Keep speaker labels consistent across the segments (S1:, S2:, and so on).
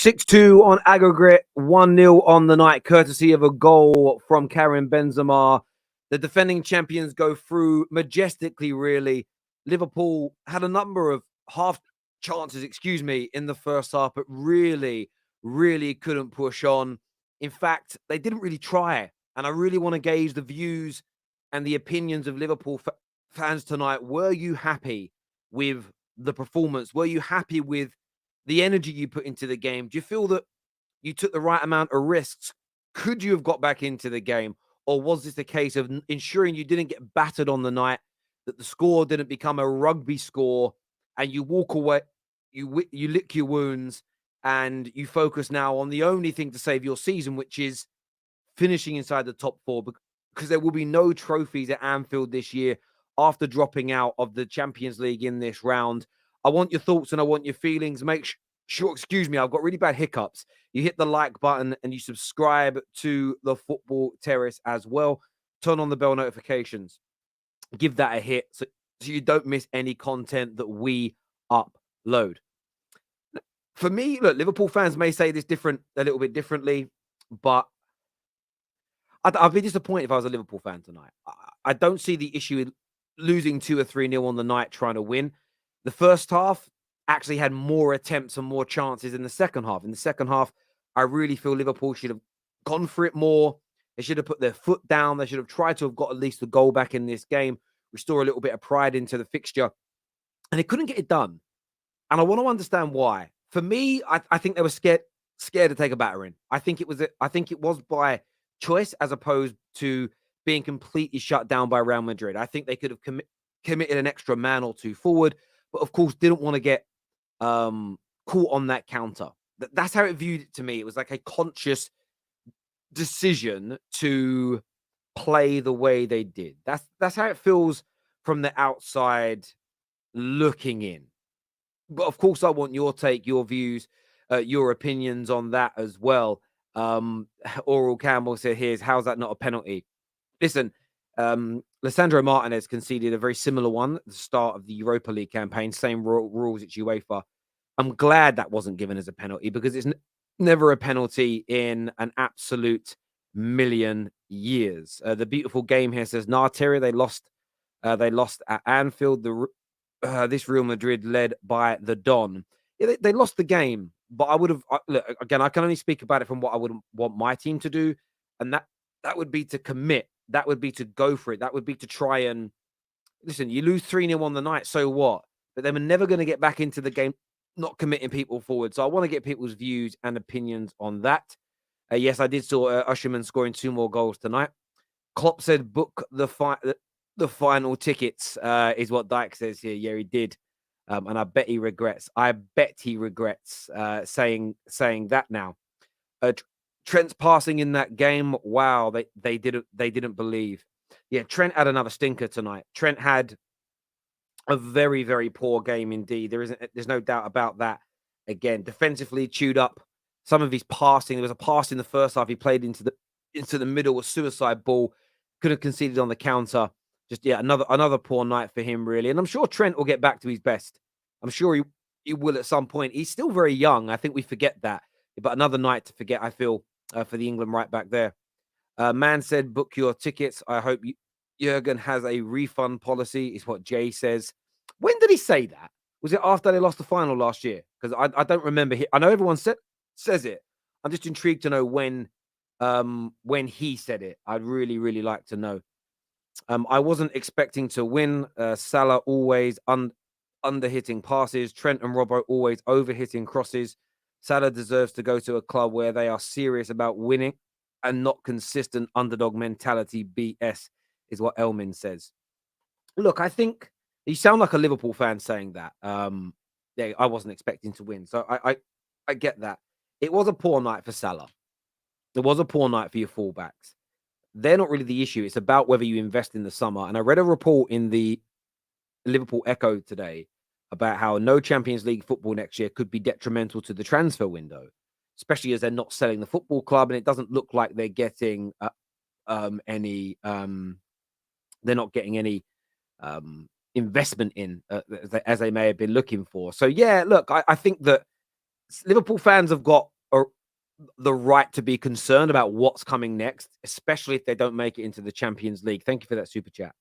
S1: 6-2 on aggregate, 1-0 on the night, courtesy of a goal from Karim Benzema. The defending champions go through majestically, really. Liverpool had a number of half chances, in the first half, but really couldn't push on. In fact, they didn't really try. And I really want to gauge the views and the opinions of Liverpool fans tonight. Were you happy with the performance? Were you happy with the energy you put into the game? Do you feel that you took the right amount of risks? Could you have got back into the game? Or was this a case of ensuring you didn't get battered on the night, that the score didn't become a rugby score, and you walk away, you lick your wounds, and you focus now on the only thing to save your season, which is finishing inside the top four, because there will be no trophies at Anfield this year after dropping out of the Champions League in this round. I want your thoughts and I want your feelings. Make sure, I've got really bad hiccups. You hit the like button and you subscribe to the Football Terrace as well. Turn on the bell notifications. Give that a hit so you don't miss any content that we upload. For me, look, Liverpool fans may say this a little bit differently, but I'd be disappointed if I was a Liverpool fan tonight. I don't see the issue in losing 2 or 3-0 on the night trying to win. The first half actually had more attempts and more chances in the second half. In the second half, I really feel Liverpool should have gone for it more. They should have put their foot down. They should have tried to have got at least a goal back in this game, restore a little bit of pride into the fixture. And they couldn't get it done. And I want to understand why. For me, I think they were scared to take a battering. I think it was by choice as opposed to being completely shut down by Real Madrid. I think they could have committed an extra man or two forward, but of course didn't want to get caught on that counter. That's how it viewed it to me. It was like a conscious decision to play the way they did. That's how it feels from the outside looking in. But of course, I want your take, your views, your opinions on that as well. Oral Campbell said, how's that not a penalty? Listen, Lissandro Martinez conceded a very similar one at the start of the Europa League campaign. Same rules, it's UEFA. I'm glad that wasn't given as a penalty because it's never a penalty in an absolute million years. The beautiful game here says, Terry, they lost at Anfield. This Real Madrid led by the Don. Yeah, they lost the game, but I would have, look, again, I can only speak about it from what I would want my team to do. And that would be to commit. That would be to go for it. That would be to try and, listen, you lose 3-0 on the night, so what? But they were never going to get back into the game, not committing people forward. So I want to get people's views and opinions on that. Yes, I did saw Usherman scoring 2 more goals tonight. Klopp said, book the final tickets, is what Dyke says here. Yeah, he did. And I bet he regrets. Saying that now. Trent's passing in that game. Wow, they didn't believe. Yeah, Trent had another stinker tonight. Trent had a very, very poor game indeed. There's no doubt about that. Again, defensively chewed up. Some of his passing. There was a pass in the first half. He played into the middle, a suicide ball. Could have conceded on the counter. Just another poor night for him, really. And I'm sure Trent will get back to his best. I'm sure he will at some point. He's still very young. I think we forget that. But another night to forget, I feel, for the England right back there. Man said, book your tickets. I hope Jurgen has a refund policy, is what Jay says. When did he say that? Was it after they lost the final last year? Because I don't remember. I know everyone says it. I'm just intrigued to know when he said it. I'd really, really like to know. I wasn't expecting to win. Salah always under-hitting passes. Trent and Robbo always over-hitting crosses. Salah deserves to go to a club where they are serious about winning and not consistent underdog mentality BS, is what Elmin says. Look, I think you sound like a Liverpool fan saying that. Yeah, I wasn't expecting to win. So I get that. It was a poor night for Salah. It was a poor night for your fullbacks. They're not really the issue. It's about whether you invest in the summer. And I read a report in the Liverpool Echo today about how no Champions League football next year could be detrimental to the transfer window, especially as they're not selling the football club. And it doesn't look like they're getting any investment in as they may have been looking for. So, yeah, look, I think that Liverpool fans have got the right to be concerned about what's coming next, especially if they don't make it into the Champions League. Thank you for that super chat.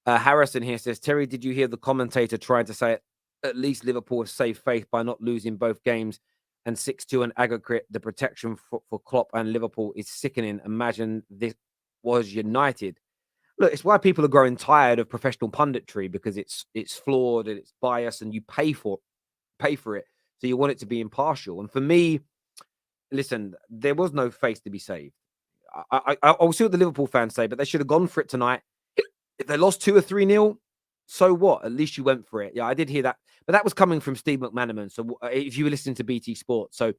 S1: Harrison here says, Terry, did you hear the commentator trying to say at least Liverpool have saved faith by not losing both games and 6-2 and aggregate? The protection for Klopp and Liverpool is sickening. Imagine this was United. Look, it's why people are growing tired of professional punditry, because it's flawed and it's biased, and you pay for it. So you want it to be impartial. And for me, listen, there was no face to be saved. I'll see what the Liverpool fans say, but they should have gone for it tonight. If they lost 2 or 3-0, so what? At least you went for it. Yeah, I did hear that. But that was coming from Steve McManaman. So if you were listening to BT Sport. So,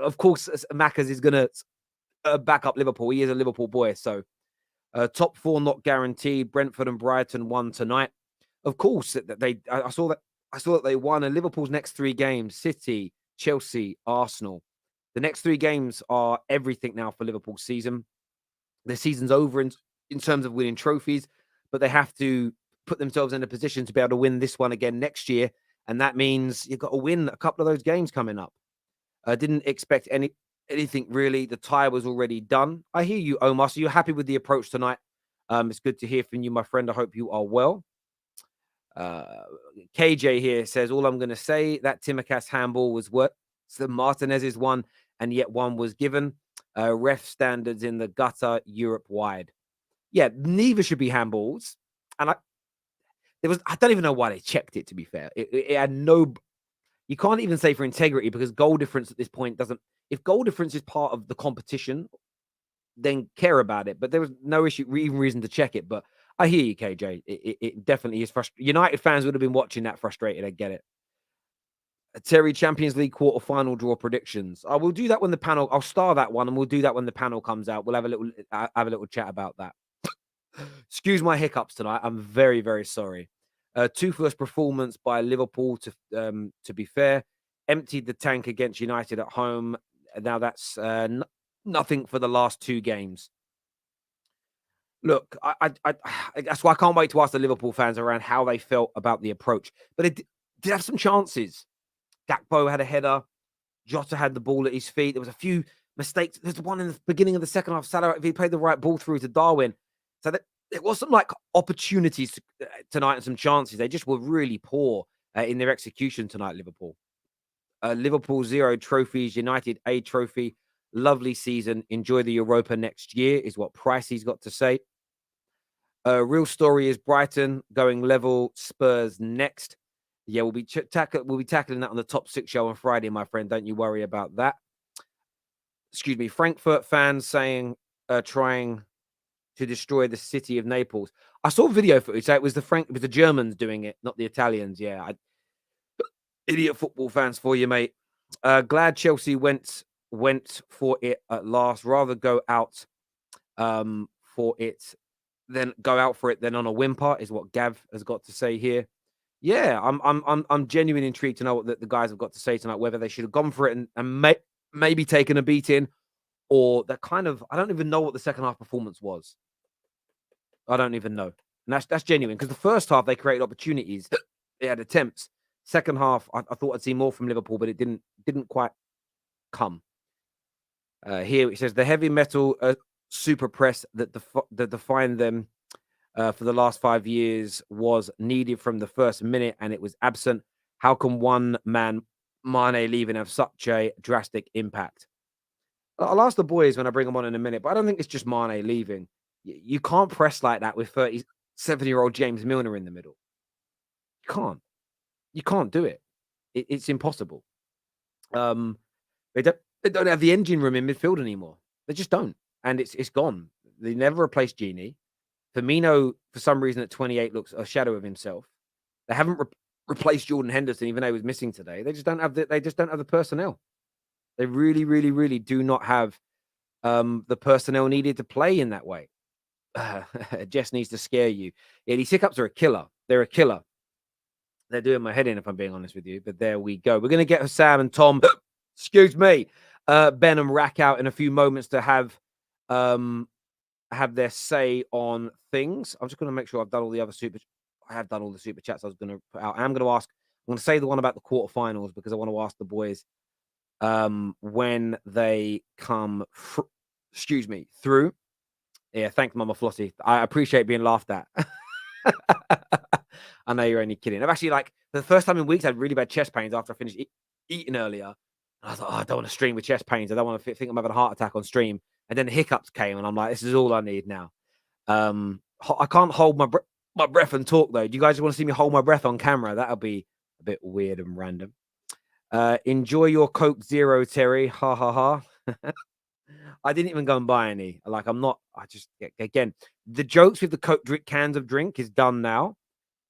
S1: of course, Maccas is going to back up Liverpool. He is a Liverpool boy. So top 4 not guaranteed. Brentford and Brighton won tonight. Of course, I saw that they won. And Liverpool's next 3 games, City, Chelsea, Arsenal. The next 3 games are everything now for Liverpool's season. Their season's over in terms of winning trophies, but they have to put themselves in a position to be able to win this one again next year. And that means you've got to win a couple of those games coming up. I didn't expect anything really. The tie was already done. I hear you, Omar. So you're happy with the approach tonight. It's good to hear from you, my friend. I hope you are well. KJ here says, all I'm going to say, that Timaka's handball was worse than Martinez's one, and yet one was given. Ref standards in the gutter, Europe wide. Yeah, neither should be handballs. And I don't even know why they checked it, to be fair. It had no, you can't even say for integrity, because goal difference at this point doesn't, if goal difference is part of the competition, then care about it. But there was no issue, even reason to check it. But I hear you, KJ. It definitely is frustrating. United fans would have been watching that frustrated. I get it. Terry, Champions League quarter-final draw predictions. I will do that when the panel, I'll star that one, and we'll do that when the panel comes out. We'll have a little chat about that. Excuse my hiccups tonight. I'm very, very sorry. Toothless performance by Liverpool, to be fair. Emptied the tank against United at home. Now that's nothing for the last 2 games. Look, that's why I can't wait to ask the Liverpool fans around how they felt about the approach. But it did have some chances. Gakpo had a header. Jota had the ball at his feet. There was a few mistakes. There's one in the beginning of the second half. Salah, if he played the right ball through to Darwin. So there was some opportunities tonight and some chances. They just were really poor in their execution tonight, Liverpool. Liverpool 0 trophies, United a trophy. Lovely season. Enjoy the Europa next year, is what Pricey's got to say. Real story is Brighton going level. Spurs next. Yeah, we'll be tackling that on the top 6 show on Friday, my friend. Don't you worry about that. Excuse me. Frankfurt fans saying trying to destroy the city of Naples. I saw video footage. So it was the Germans doing it, not the Italians. Yeah, idiot football fans for you, mate. Glad Chelsea went for it at last. Rather go out for it than go out for it than on a whimper, is what Gav has got to say here. Yeah, I'm genuinely intrigued to know what the guys have got to say tonight. Whether they should have gone for it and maybe taken a beating, or that kind of, I don't even know what the second half performance was. I don't even know. And that's genuine, because the first half they created opportunities, they had attempts. Second half, I thought I'd see more from Liverpool, but it didn't quite come. Here it says the heavy metal super press that defined them for the last 5 years was needed from the first minute, and it was absent. How can one man, Mane, leaving have such a drastic impact? I'll ask the boys when I bring them on in a minute, but I don't think it's just Mane leaving. You can't press like that with 37-year-old James Milner in the middle. You can't do it. It's impossible. They don't have the engine room in midfield anymore. They just don't, and it's gone. They never replaced Genie. Firmino, for some reason, at 28, looks a shadow of himself. They haven't replaced Jordan Henderson, even though he was missing today. They just don't have the personnel. They really, really, really do not have the personnel needed to play in that way. Jess needs to scare you. Yeah, these hiccups are a killer. They're a killer. They're doing my head in, if I'm being honest with you. But there we go. We're going to get Husam and Tom, excuse me, Ben and Rack out in a few moments to have their say on things. I'm just going to make sure I've done all the other I have done all the super chats I was going to put out. I'm going to say the one about the quarterfinals, because I want to ask the boys when they come, through. Yeah, thanks, Mama Flossie. I appreciate being laughed at. I know you're only kidding. I've actually, like, the first time in weeks, I had really bad chest pains after I finished eating earlier. I was like, oh, I don't want to stream with chest pains. I don't want to think I'm having a heart attack on stream. And then the hiccups came, and I'm like, this is all I need now. I can't hold my breath and talk, though. Do you guys want to see me hold my breath on camera? That'll be a bit weird and random. Enjoy your Coke Zero, Terry. Ha ha ha. I didn't even go and buy any. Like, I just, again, the jokes with the Coke cans of drink is done now.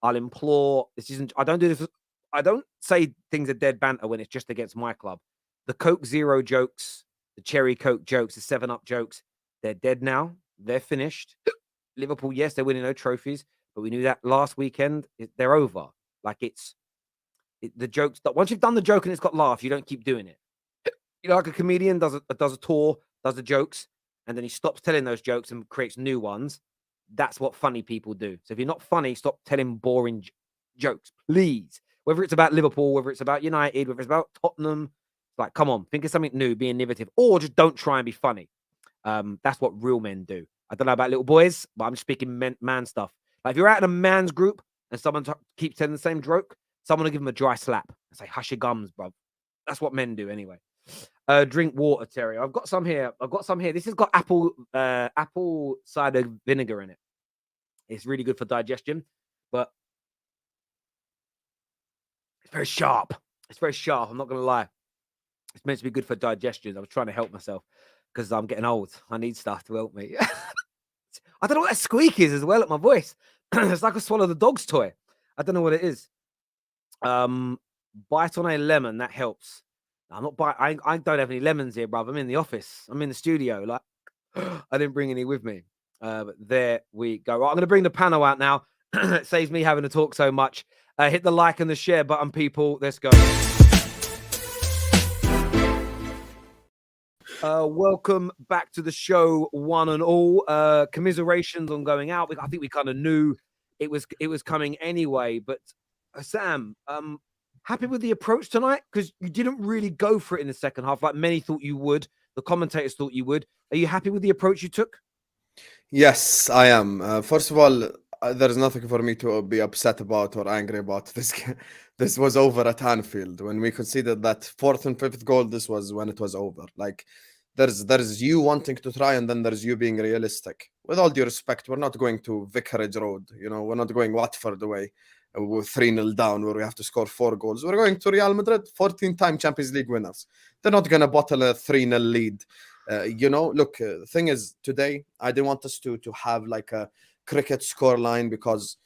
S1: I'll implore, I don't do this. I don't say things are dead banter when it's just against my club. The Coke Zero jokes, the Cherry Coke jokes, the 7-Up jokes, they're dead now. They're finished. Liverpool, yes, they're winning no trophies, but we knew that last weekend. They're over. Like, the jokes, that once you've done the joke and it's got laugh, you don't keep doing it. You know, like a comedian does a tour, does the jokes, and then he stops telling those jokes and creates new ones. That's what funny people do. So if you're not funny, stop telling boring jokes, please. Whether it's about Liverpool, whether it's about United, whether it's about Tottenham, like, come on, think of something new, be innovative, or just don't try and be funny. That's what real men do. I don't know about little boys, but I'm speaking man stuff. Like, if you're out in a man's group and someone keeps telling the same joke, someone will give them a dry slap and say, hush your gums, bro. That's what men do anyway. Drink water, Terry. I've got some here. This has got apple cider vinegar in it. It's really good for digestion, but it's very sharp. I'm not going to lie. It's meant to be good for digestion. I was trying to help myself because I'm getting old. I need stuff to help me. I don't know what that squeak is as well at my voice. It's like I swallowed the dog's toy. I don't know what it is. Bite on a lemon. That helps. I'm not biting. I don't have any lemons here, bruv. I'm in the office. I'm in the studio. Like, I didn't bring any with me. But there we go. Right, I'm going to bring the panel out now. It saves me having to talk so much. Hit the like and the share button, people. Let's go. Welcome back to the show, one and all. Commiserations on going out. I think we kind of knew it was coming anyway. But Sam, happy with the approach tonight? Because you didn't really go for it in the second half like many thought you would. The commentators thought you would. Are you happy with the approach you took?
S2: Yes, I am. First of all, there is nothing for me to be upset about or angry about. This was over at Anfield. When we conceded that fourth and fifth goal, this was when it was over. Like, there's you wanting to try, and then there's you being realistic. With all due respect, we're not going to Vicarage Road. You know, we're not going Watford away. We're 3-0 down where we have to score 4 goals. We're going to Real Madrid, 14-time Champions League winners. They're not going to bottle a 3-0 lead. Look, the thing is, today, I didn't want us to have like a cricket scoreline, because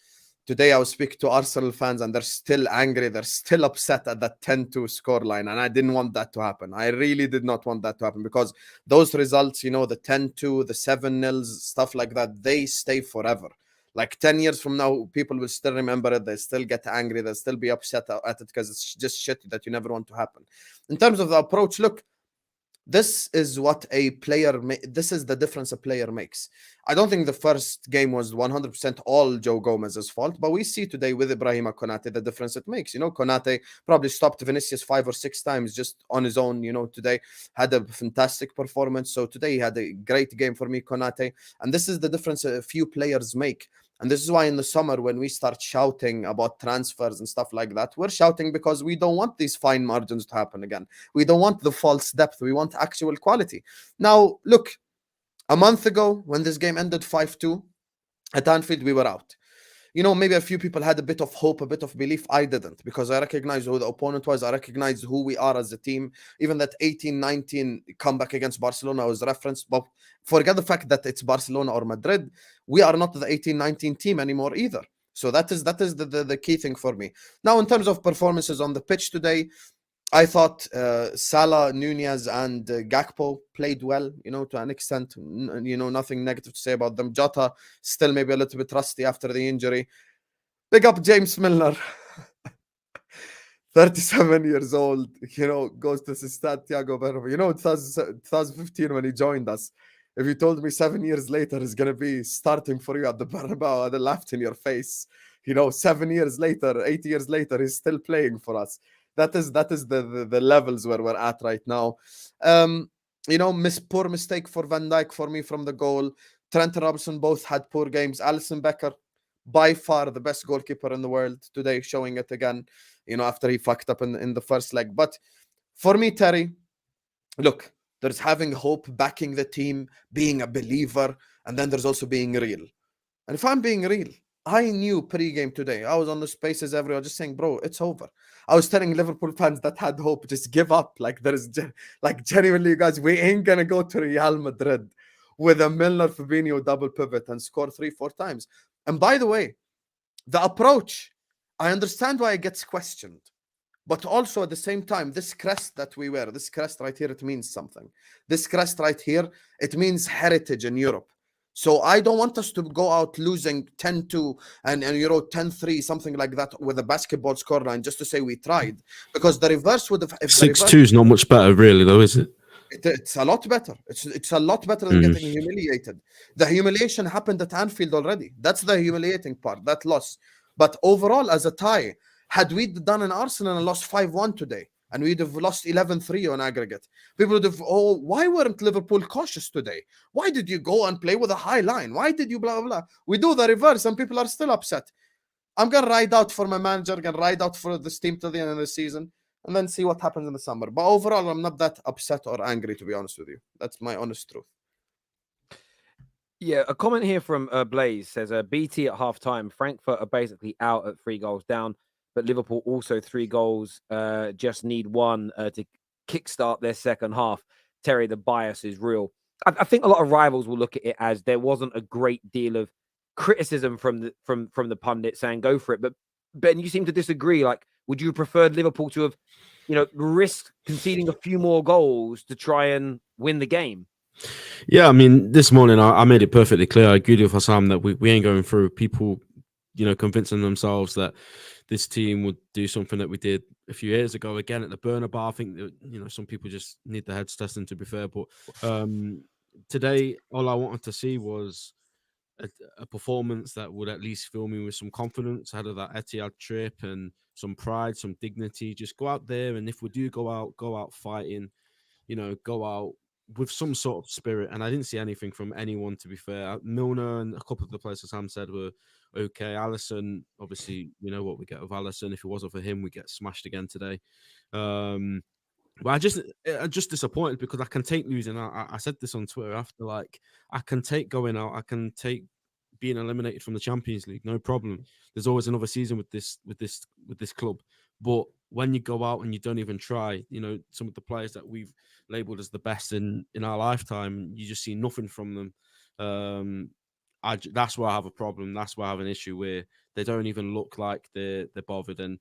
S2: today I was speaking to Arsenal fans and they're still angry. They're still upset at that 10-2 scoreline. And I didn't want that to happen. I really did not want that to happen, because those results, the 10-2, the 7-0, stuff like that, they stay forever. Like 10 years from now, people will still remember it. They still get angry. They'll still be upset at it, because it's just shit that you never want to happen. In terms of the approach, look, this is what a player this is the difference a player makes. I don't think the first game was 100% all Joe Gomez's fault, but we see today with Ibrahima Konate the difference it makes. Konate probably stopped Vinicius 5 or 6 times just on his own. Today had a fantastic performance. So today he had a great game for me, Konate, and this is the difference a few players make. And this is why in the summer, when we start shouting about transfers and stuff like that, we're shouting because we don't want these fine margins to happen again. We don't want the false depth. We want actual quality. Now, look, a month ago, when this game ended 5-2 at Anfield, we were out. Maybe a few people had a bit of hope, a bit of belief. I didn't, because I recognized who the opponent was. I recognized who we are as a team. Even that 18-19 comeback against Barcelona was referenced. But forget the fact that it's Barcelona or Madrid. We are not the 18-19 team anymore either. So that is the key thing for me. Now, in terms of performances on the pitch today, I thought Salah, Nunez, and Gakpo played well, to an extent. Nothing negative to say about them. Jota, still maybe a little bit rusty after the injury. Big up James Milner. 37 years old, goes to Santiago Bernabeu. 2015 when he joined us. If you told me 7 years later he's going to be starting for you at the Bernabeu, I'd have laughed in your face. 7 years later, 8 years later, he's still playing for us. that is the levels where we're at right now. Poor mistake for Van Dijk for me from the goal. Trent and Robinson both had poor games. Alisson Becker, by far the best goalkeeper in the world today, showing it again, after he fucked up in the first leg. But for me, Terry, look, there's having hope, backing the team, being a believer, and then there's also being real. And if I'm being real, I knew pre-game today, I was on the spaces everywhere just saying, bro, it's over. I was telling Liverpool fans that had hope, just give up. Like, genuinely, you guys, we ain't going to go to Real Madrid with a Milner Fabinho double pivot and score 3-4 times. And by the way, the approach, I understand why it gets questioned. But also at the same time, this crest that we wear, this crest right here, it means something. This crest right here, it means heritage in Europe. So I don't want us to go out losing 10-2 and 10-3, something like that, with a basketball scoreline just to say we tried. Because the reverse would have...
S3: 6-2 is not much better, really, though, is it?
S2: It's a lot better. It's a lot better than getting humiliated. The humiliation happened at Anfield already. That's the humiliating part, that loss. But overall, as a tie, had we done an Arsenal and lost 5-1 today, and we'd have lost 11-3 on aggregate, people would have, why weren't Liverpool cautious today? Why did you go and play with a high line? Why did you blah, blah, blah? We do the reverse, and people are still upset. I'm going to ride out for my manager, going to ride out for this team till the end of the season, and then see what happens in the summer. But overall, I'm not that upset or angry, to be honest with you. That's my honest truth.
S1: Yeah, a comment here from Blaze says, BT at half-time, Frankfurt are basically out at 3 goals down, but Liverpool also 3 goals, just need one to kickstart their second half. Terry, the bias is real. I think a lot of rivals will look at it as there wasn't a great deal of criticism from the pundit saying go for it. But Ben, you seem to disagree. Like, would you have preferred Liverpool to have, risked conceding a few more goals to try and win the game?
S3: Yeah, I mean, this morning I made it perfectly clear. I agreed with Husam that we ain't going through. People, convincing themselves that this team would do something that we did a few years ago again at the burner bar. I think that, some people just need the heads testing, to be fair. But today, all I wanted to see was a performance that would at least fill me with some confidence ahead of that Etihad trip and some pride, some dignity. Just go out there, and if we do go out fighting, go out with some sort of spirit. And I didn't see anything from anyone, to be fair. Milner and a couple of the players, as Sam said, were okay. Alisson, obviously, what we get with Alisson. If it wasn't for him, we get smashed again today. But I'm just disappointed because I can take losing. I said this on Twitter after, like, I can take going out. I can take being eliminated from the Champions League, no problem. There's always another season with this club. But when you go out and you don't even try, some of the players that we've labelled as the best in our lifetime, you just see nothing from them. That's where I have a problem. That's where I have an issue, where they don't even look like they're bothered. And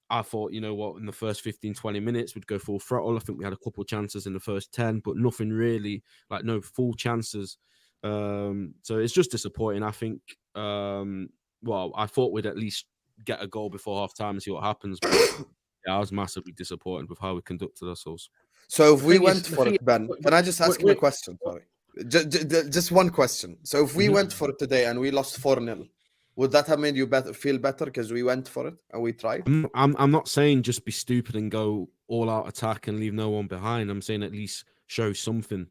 S3: I thought, in the first 15, 20 minutes, we'd go full throttle. I think we had a couple of chances in the first 10, but nothing really, like no full chances. So it's just disappointing. I think, I thought we'd at least get a goal before half time and see what happens. But yeah, I was massively disappointed with how we conducted ourselves.
S2: So if we went for it, Ben, can I just ask you a question? Sorry. Just one question. So if we went for it today and we lost 4-0, would that have made you feel better because we went for it and we tried?
S3: I'm not saying just be stupid and go all out attack and leave no one behind. I'm saying at least show something.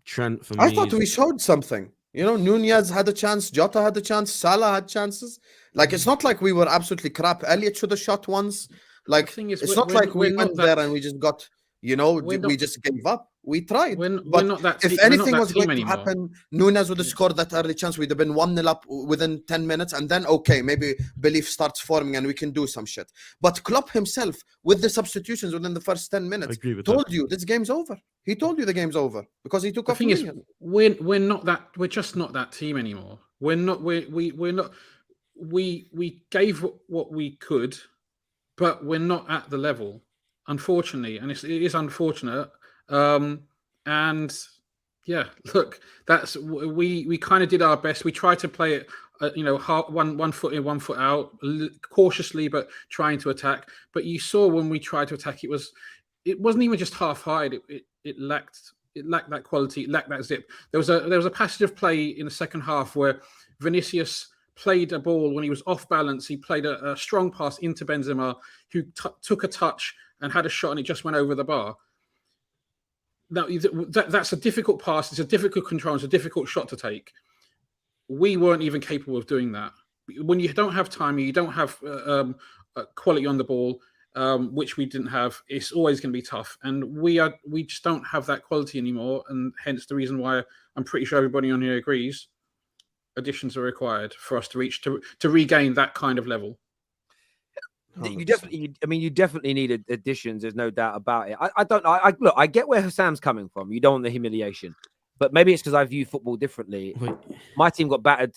S3: Trent, for me,
S2: I thought we showed something. Nunez had a chance, Jota had a chance, Salah had chances. Like, it's not like we were absolutely crap. Elliot should have shot once. Like, it's not like we went there and we just got, we just gave up. We tried.
S4: We're not that
S2: if anything was going to happen, Nunez would have scored that early chance. We'd have been 1-0 up within 10 minutes. And then, okay, maybe belief starts forming and we can do some shit. But Klopp himself, with the substitutions within the first 10 minutes, told you this game's over. He told you the game's over because he took off.
S4: The thing is, we're not that. We're just not that team anymore. We're not. We're not. We gave what we could, but we're not at the level, unfortunately, and it is unfortunate. And yeah, look, that's we kind of did our best. We tried to play it, one foot in, 1 foot out, cautiously, but trying to attack. But you saw when we tried to attack, it wasn't even just half-hide. It lacked that quality, it lacked that zip. There was a passage of play in the second half where Vinicius played a ball when he was off balance. He played a strong pass into Benzema, who took a touch and had a shot, and it just went over the bar. Now, that's a difficult pass. It's a difficult control. It's a difficult shot to take. We weren't even capable of doing that. When you don't have time, you don't have quality on the ball, which we didn't have. It's always going to be tough, and we just don't have that quality anymore. And hence the reason why I'm pretty sure everybody on here agrees. Additions are required for us to regain that kind of level.
S1: You definitely need additions. There's no doubt about it. Look, I get where Husam's coming from. You don't want the humiliation, but maybe it's because I view football differently. My team got battered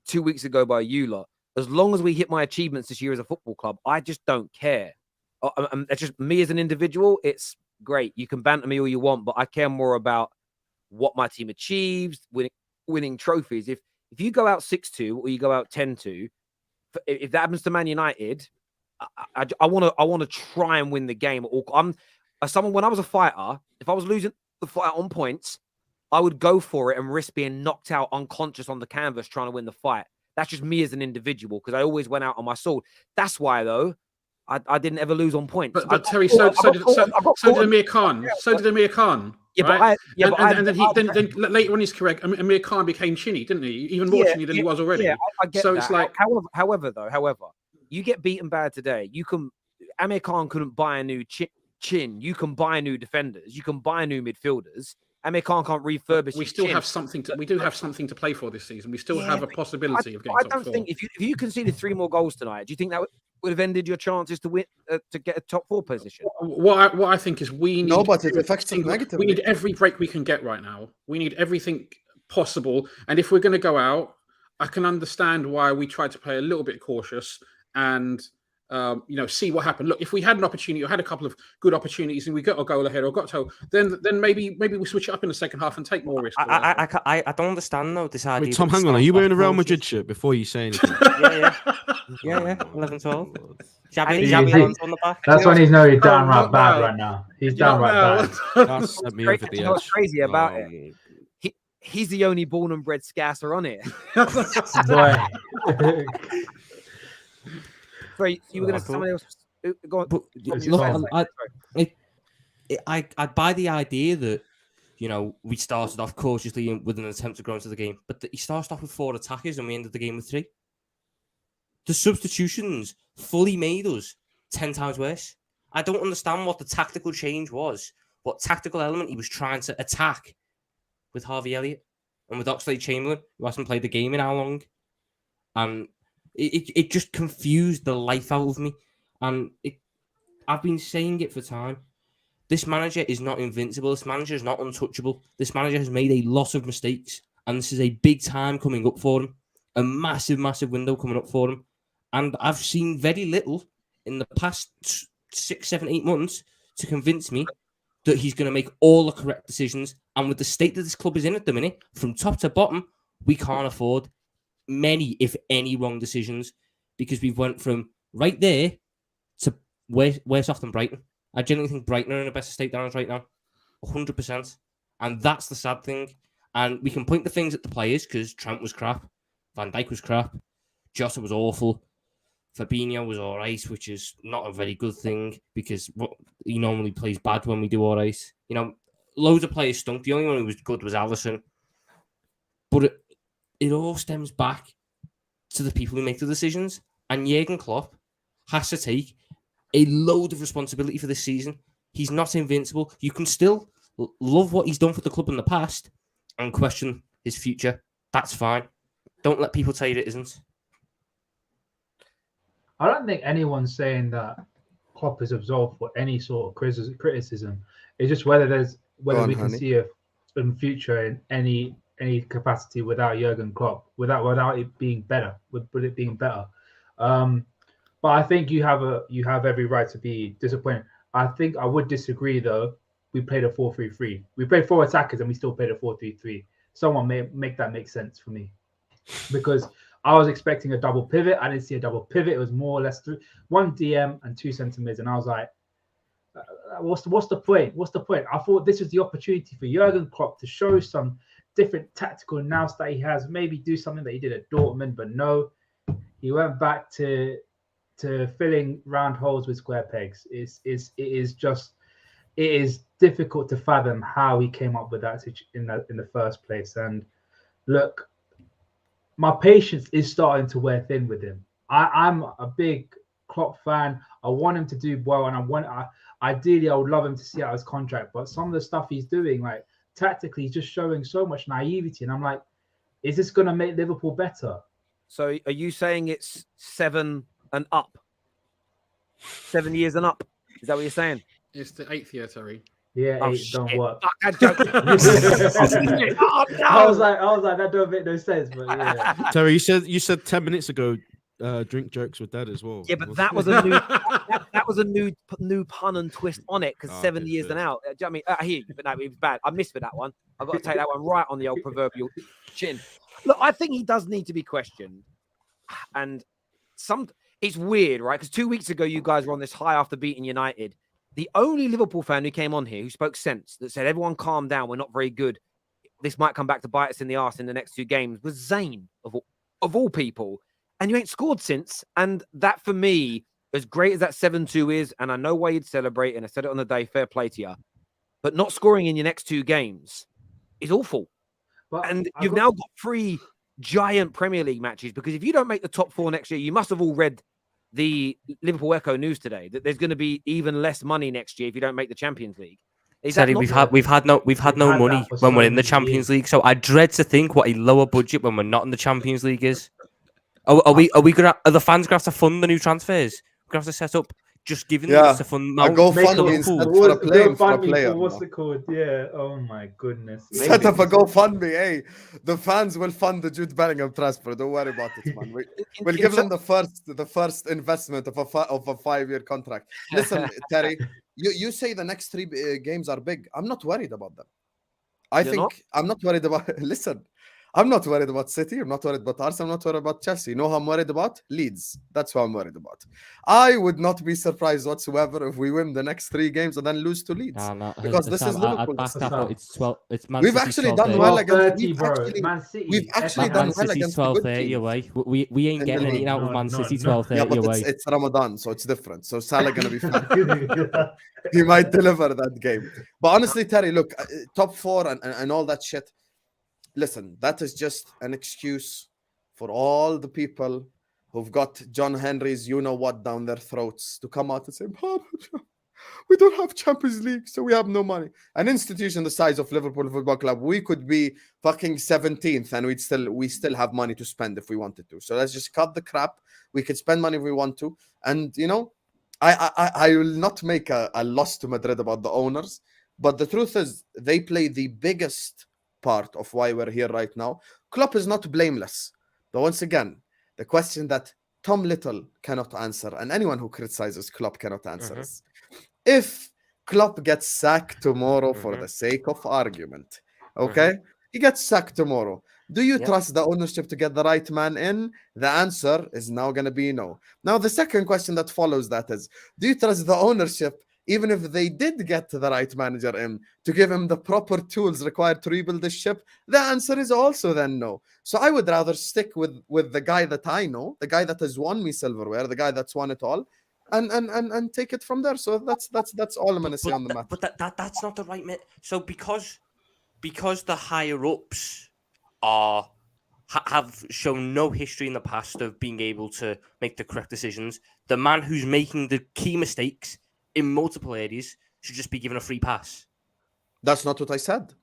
S1: 2 weeks ago by you lot. As long as we hit my achievements this year as a football club, I just don't care. It's just me as an individual. It's great. You can banter me all you want, but I care more about what my team achieves, winning trophies. If you go out 6-2 or you go out 10-2, if that happens to Man United, I want to try and win the game. When I was a fighter, if I was losing the fight on points, I would go for it and risk being knocked out unconscious on the canvas trying to win the fight. That's just me as an individual because I always went out on my sword. That's why, though, I didn't ever lose on points.
S4: But Terry, so did Amir Khan. So did Amir Khan.
S1: Yeah,
S4: right? Then later on, he's correct. Amir Khan became chinny, didn't he? Even more chinny than he was already.
S1: Yeah, I get
S4: so
S1: that.
S4: It's like,
S1: however, you get beaten bad today. Amir Khan couldn't buy a new chin. You can buy new defenders. You can buy new midfielders. Amir Khan can't refurbish.
S4: We still have something to. We do have something to play for this season. We still have a possibility of getting.
S1: I don't think if you conceded 3 more goals tonight, do you think that would have ended your chances to win to get a top 4 position?
S4: What I think is we need.
S2: No, but it affects them negatively.
S4: We need every break we can get right now. We need everything possible. And if we're going to go out, I can understand why we tried to play a little bit cautious and see what happened. Look, if we had an opportunity or had a couple of good opportunities and we got a goal ahead or got to, then maybe we switch it up in the second half and take more risk.
S5: I don't understand though this idea.
S3: Wait, Tom, hang on. Are you wearing a Real Madrid shirt before you say anything?
S5: yeah. 11-12.
S6: on the back. That's when he's know he's downright bad right now. He's downright bad.
S3: That's set me over the edge.
S1: What's crazy about it? He's the only born and bred scasser on it. Sorry, you were going to say somebody else. Go on.
S5: But, look, I buy the idea that we started off cautiously with an attempt to grow into the game, but he started off with 4 attackers and we ended the game with 3. The substitutions fully made us 10 times worse. I don't understand what the tactical change was, what tactical element he was trying to attack with Harvey Elliott and with Oxlade-Chamberlain, who hasn't played the game in how long. And it just confused the life out of me. And I've been saying it for time. This manager is not invincible. This manager is not untouchable. This manager has made a lot of mistakes. And this is a big time coming up for him. A massive, massive window coming up for him. And I've seen very little in the past 6, 7, 8 months to convince me that he's going to make all the correct decisions. And with the state that this club is in at the minute, from top to bottom, we can't afford many, if any, wrong decisions because we've went from right there to worse off than Brighton. I genuinely think Brighton are in a better state than us right now. 100%. And that's the sad thing. And we can point the things at the players because Trent was crap. Van Dijk was crap. Jota was awful. Fabinho was all right, which is not a very good thing because he normally plays bad when we do all right. Loads of players stunk. The only one who was good was Alisson. But it all stems back to the people who make the decisions. And Jurgen Klopp has to take a load of responsibility for this season. He's not invincible. You can still love what he's done for the club in the past and question his future. That's fine. Don't let people tell you it isn't.
S6: I don't think anyone's saying that Klopp is absolved for any sort of criticism. It's just whether we can see a future in any capacity without Jurgen Klopp, without it being better, with it being better. But I think you have every right to be disappointed. I think I would disagree though. We played a 4-3-3. We played 4 attackers and we still played a 4-3-3. Someone may make that make sense for me, because I was expecting a double pivot. I didn't see a double pivot. It was more or less 1 DM and 2 centre mids, and I was like, what's the point? What's the point? I thought this was the opportunity for Jurgen Klopp to show some different tactical nous that he has. Maybe do something that he did at Dortmund, but no, He went back to filling round holes with square pegs. It is difficult to fathom how he came up with that in the first place. And look, my patience is starting to wear thin with him. I'm a big Klopp fan. I want him to do well, and ideally I would love him to see out his contract. But some of the stuff he's doing, like tactically, he's just showing so much naivety, and I'm like, is this going to make Liverpool better?
S1: So are you saying it's 7 and up? 7 years and up? Is that what you're saying?
S4: It's the 8th year, Terry.
S6: Yeah,
S1: Oh,
S6: 8
S1: shit.
S6: don't work.
S1: Fuck, that joke. Oh, no.
S6: I was like, that don't make no sense. But yeah,
S3: Terry, you said 10 minutes ago, drink jokes with Dad as well.
S1: Yeah, but that was a new that was a new pun and twist on it because 7 years and out. Do you know what I mean? I hear you, but no, it was bad. I missed with that one. I've got to take that one right on the old proverbial chin. Look, I think he does need to be questioned, and it's weird, right? Because 2 weeks ago, you guys were on this high after beating United. The only Liverpool fan who came on here who spoke sense, that said, everyone calm down, we're not very good, this might come back to bite us in the arse in the next 2 games, was Zayn, of all people. And you ain't scored since. And that, for me, as great as that 7-2 is, and I know why you'd celebrate, and I said it on the day, fair play to you, but not scoring in your next 2 games is awful. And you've now got 3 giant Premier League matches, because if you don't make the top 4 next year, you must have all read the Liverpool Echo news today that there's going to be even less money next year if you don't make the Champions League.
S5: Teddy, we've had no money when we're in the Champions League, so I dread to think what a lower budget when we're not in the Champions League is. Are the fans gonna have to fund the new transfers? We're gonna have to set up just giving them to fund.
S2: A GoFundMe instead for a player.
S6: What's it called? Yeah. Oh my goodness.
S2: Set up a GoFundMe. Hey, the fans will fund the Jude Bellingham transfer. Don't worry about it, man. We'll give them the first investment of a 5-year contract. Listen, Terry, you say the next 3 games are big. I'm not worried about them. I'm not worried about. Listen. I'm not worried about City. I'm not worried about Arsenal. I'm not worried about Chelsea. You know who I'm worried about? Leeds. That's who I'm worried about. I would not be surprised whatsoever if we win the next 3 games and then lose to Leeds. Because this is Liverpool.
S5: It's 12. It's Man
S2: We've
S5: City
S2: actually done well against.
S6: We've
S2: actually done well against
S5: 12-30 away. We ain't getting anything out of Man City 12-30 away.
S2: It's Ramadan, so it's different. So Salah gonna be fine. He might deliver that game. But honestly, Terry, look, top 4 and all that shit. Listen, that is just an excuse for all the people who've got John Henry's you-know-what down their throats to come out and say, we don't have Champions League, so we have no money. An institution the size of Liverpool Football Club, we could be fucking 17th and we still have money to spend if we wanted to. So let's just cut the crap. We could spend money if we want to. And, you know, I will not make a loss to Madrid about the owners. But the truth is, they play the biggest part of why we're here right now. Klopp is not blameless. But once again, the question that Tom Little cannot answer, and anyone who criticizes Klopp cannot answer is, if Klopp gets sacked tomorrow for the sake of argument, okay? He gets sacked tomorrow. Do you trust the ownership to get the right man in? The answer is now going to be no. Now, the second question that follows that is, do you trust the ownership, even if they did get the right manager in, to give him the proper tools required to rebuild the ship? The answer is also then no. So I would rather stick with the guy that I know, the guy that has won me silverware, the guy that's won it all, and take it from there. So that's all I'm going to say on the matter.
S5: But that's not the right... So because the higher-ups have shown no history in the past of being able to make the correct decisions, the man who's making the key mistakes in multiple areas should just be given a free pass.
S2: That's not what I said.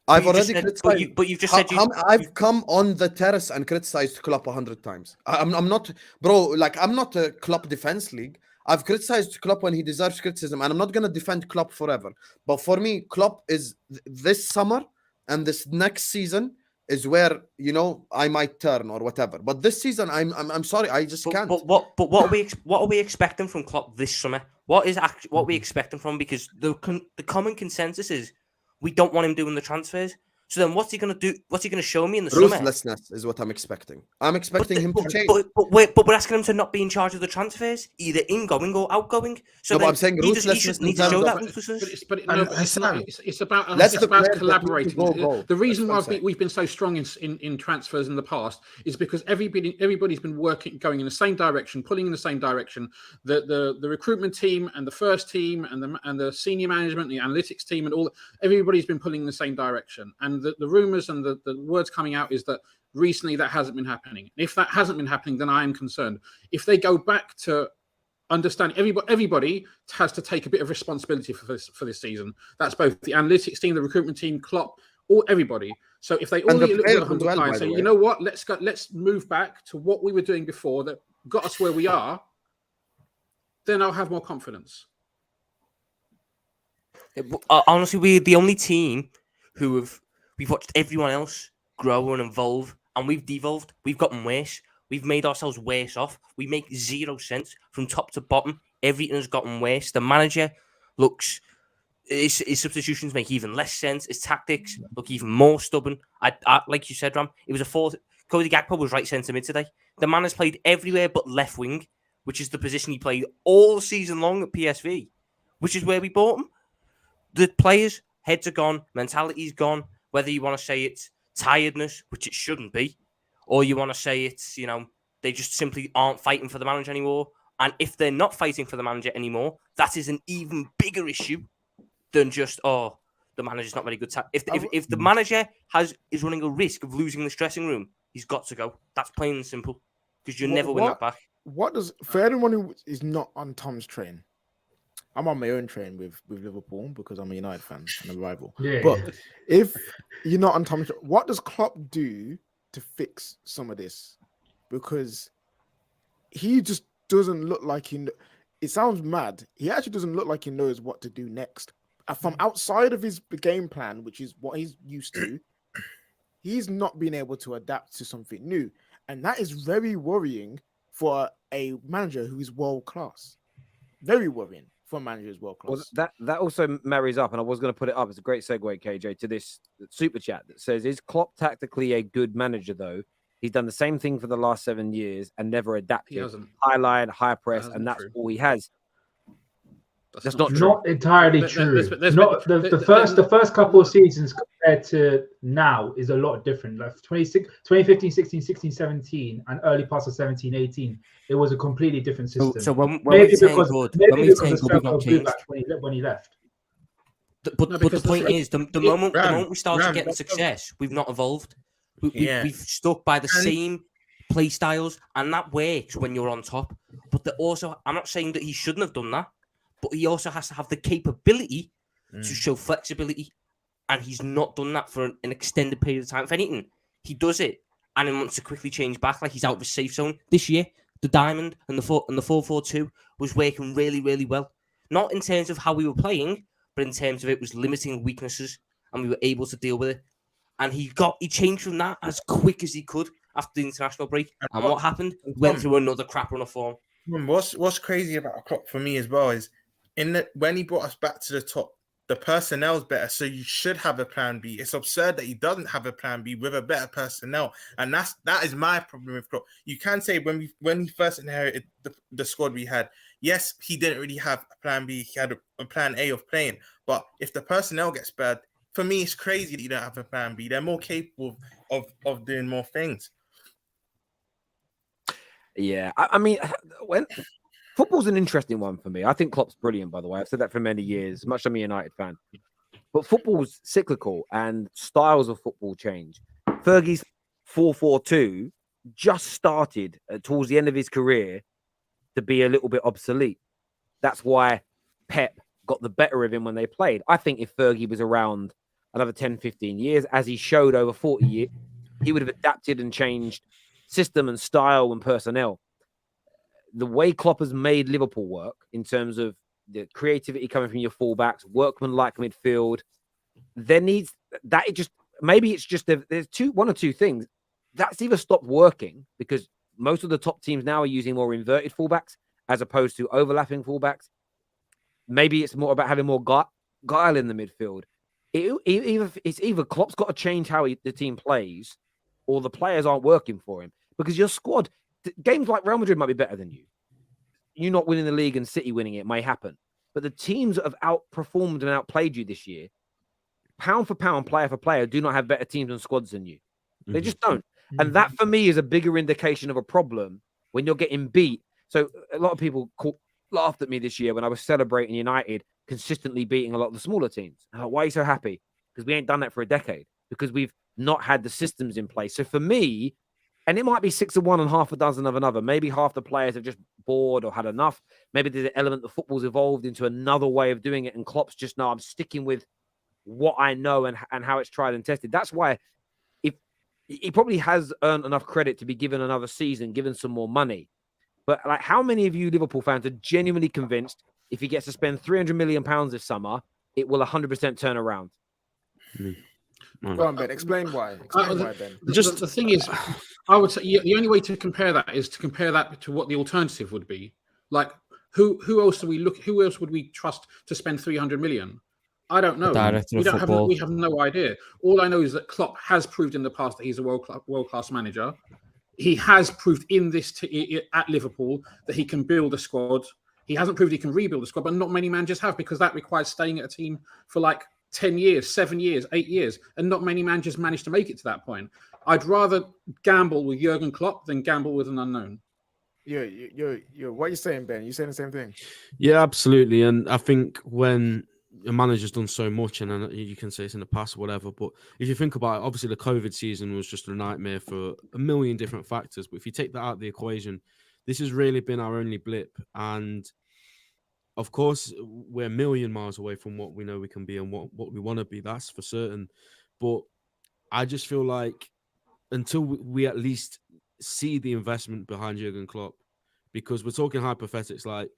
S2: I've already criticized.
S5: But you've just said
S2: I've come on the terrace and criticized Klopp 100 times. I'm not, bro. Like, I'm not a Klopp defense league. I've criticized Klopp when he deserves criticism, and I'm not gonna defend Klopp forever. But for me, Klopp is this summer and this next season is where, you know, I might turn or whatever. But this season, I'm sorry, I just can't.
S5: But what are we expecting from Klopp this summer? What we expecting from? Because the common consensus is we don't want him doing the transfers. So then what's he going to do? What's he going to show me in the summer?
S2: Ruthlessness is what I'm expecting. I'm expecting him to change.
S5: But we're asking him to not be in charge of the transfers, either ingoing or outgoing. So
S2: no, but I'm saying ruthlessness
S5: need to show that ruthlessness.
S4: It's about collaborating. The reason why we've been so strong in transfers in the past is because everybody's been going in the same direction, pulling in the same direction. The recruitment team and the first team and the senior management, the analytics team, and everybody's been pulling in the same direction. And the rumors and the words coming out is that recently that hasn't been happening. If that hasn't been happening, then I am concerned. If they go back to understanding, everybody has to take a bit of responsibility for this season. That's both the analytics team, the recruitment team, Klopp, everybody. So if they all get a little bit humble and say, you know what, let's move back to what we were doing before that got us where we are, then I'll have more confidence.
S5: Honestly, we're the only team we've watched everyone else grow and evolve, and we've devolved. We've gotten worse. We've made ourselves worse off. We make 0 sense from top to bottom. Everything has gotten worse. The manager looks... His substitutions make even less sense. His tactics look even more stubborn. I like you said, Ram, it was a fourth... Cody Gakpo was right centre mid today. The man has played everywhere but left wing, which is the position he played all season long at PSV, which is where we bought him. The players, heads are gone, mentality's gone. Whether you want to say it's tiredness, which it shouldn't be, or you want to say it's, they just simply aren't fighting for the manager anymore. And if they're not fighting for the manager anymore, that is an even bigger issue than just, the manager's not very good. If the manager is running a risk of losing this dressing room, he's got to go. That's plain and simple. Because you never win that back.
S7: For anyone who is not on Tom's train, I'm on my own train with Liverpool because I'm a United fan and a rival.
S6: Yeah.
S7: But if you're not on Tom's train, what does Klopp do to fix some of this? Because he just doesn't look like it sounds mad. He actually doesn't look like he knows what to do next. From outside of his game plan, which is what he's used to, he's not been able to adapt to something new. And that is very worrying for a manager who is world class. Very worrying for a manager who's world class.
S1: Well, that also marries up, and I was going to put it up. It's a great segue, KJ, to this super chat that says, is Klopp tactically a good manager, though? He's done the same thing for the last 7 years and never adapted. He hasn't. High line, high press, and that's all he has. That's not true.
S6: Not entirely true. The first couple of seasons compared to now is a lot different. Like 2015, 16, 16, 17, and early parts of 17, 18, it was a completely different system.
S5: So when we say good, we've not changed.
S6: When he left.
S5: But the point is, the moment we started getting success, we've not evolved. We've stuck by the same play styles, and that works when you're on top. But I'm not saying that he shouldn't have done that, but he also has to have the capability to show flexibility, and he's not done that for an extended period of time. If anything, he does it and then wants to quickly change back, like he's out of his safe zone. This year, the diamond and the 4-4-2 was working really, really well. Not in terms of how we were playing, but in terms of it was limiting weaknesses, and we were able to deal with it. And he changed from that as quick as he could after the international break. And what happened? Went through another crap run of form.
S8: What's crazy about Klopp for me as well is when he brought us back to the top, the personnel's better, so you should have a plan B. It's absurd that he doesn't have a plan B with a better personnel, and that is my problem with Klopp. You can say when he first inherited the squad we had, yes, he didn't really have a plan B. He had a plan A of playing, but if the personnel gets bad, for me, it's crazy that you don't have a plan B. They're more capable of doing more things.
S1: Yeah, I mean, football's an interesting one for me. I think Klopp's brilliant, by the way. I've said that for many years, much I'm a United fan. But football's cyclical and styles of football change. Fergie's 4-4-2 just started towards the end of his career to be a little bit obsolete. That's why Pep got the better of him when they played. I think if Fergie was around another 10, 15 years, as he showed over 40 years, he would have adapted and changed system and style and personnel. The way Klopp has made Liverpool work in terms of the creativity coming from your fullbacks, workman-like midfield, there needs that. Maybe it's just there's one or two things that's either stopped working because most of the top teams now are using more inverted fullbacks as opposed to overlapping fullbacks. Maybe it's more about having more guile in the midfield. It's either Klopp's got to change how the team plays, or the players aren't working for him. Because your squad, games like Real Madrid might be better than you. You not winning the league and City winning it may happen. But the teams that have outperformed and outplayed you this year, pound for pound, player for player, do not have better teams and squads than you. They just don't. And that, for me, is a bigger indication of a problem when you're getting beat. So a lot of people laughed at me this year when I was celebrating United consistently beating a lot of the smaller teams. Why are you so happy? Because we ain't done that for a decade. Because we've not had the systems in place. So for me, and it might be 6 of one and half a dozen of another. Maybe half the players have just bored or had enough. Maybe there's an element that football's evolved into another way of doing it. And Klopp's just, no, I'm sticking with what I know and how it's tried and tested. That's why he probably has earned enough credit to be given another season, given some more money. But like, how many of you Liverpool fans are genuinely convinced if he gets to spend £300 million this summer, it will 100% turn around?
S7: Go on, Ben. Explain why. Explain why, Ben.
S4: The thing is, I would say the only way to compare that is to compare that to what the alternative would be. Like, who else do we look? Who else would we trust to spend 300 million? I don't know. We have no idea. All I know is that Klopp has proved in the past that he's a world-class manager. He has proved in this at Liverpool that he can build a squad. He hasn't proved he can rebuild a squad, but not many managers have, because that requires staying at a team for like 10 years, 7 years, 8 years, and not many managers manage to make it to that point. I'd rather gamble with Jurgen Klopp than gamble with an unknown.
S7: You're what are you saying, Ben? You saying the same thing?
S3: Yeah, absolutely. And I think when a manager's done so much, and you can say it's in the past or whatever, but if you think about it, obviously the COVID season was just a nightmare for a million different factors. But if you take that out of the equation, this has really been our only blip. And of course, we're a million miles away from what we know we can be and what we want to be. That's for certain. But I just feel like until we at least see the investment behind Jurgen Klopp, because we're talking hypothetics like,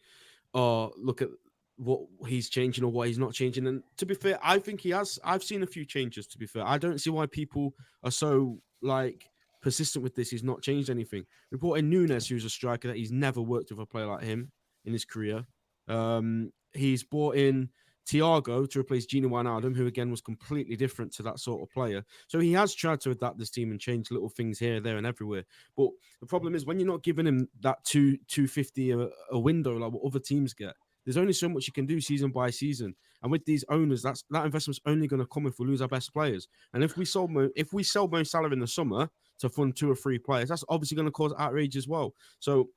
S3: oh, look at what he's changing or what he's not changing. And to be fair, I think he has. I've seen a few changes, to be fair. I don't see why people are so like persistent with this. He's not changed anything. We brought in Nunes, who's a striker that he's never worked with a player like him in his career. He's brought in Thiago to replace Gini Wijnaldum, who again was completely different to that sort of player. So he has tried to adapt this team and change little things here, there, and everywhere. But the problem is when you're not giving him that 250 a window like what other teams get, there's only so much you can do season by season. And with these owners, that investment's only going to come if we lose our best players. And if we sell Mo Salah in the summer to fund 2 or 3 players, that's obviously going to cause outrage as well. So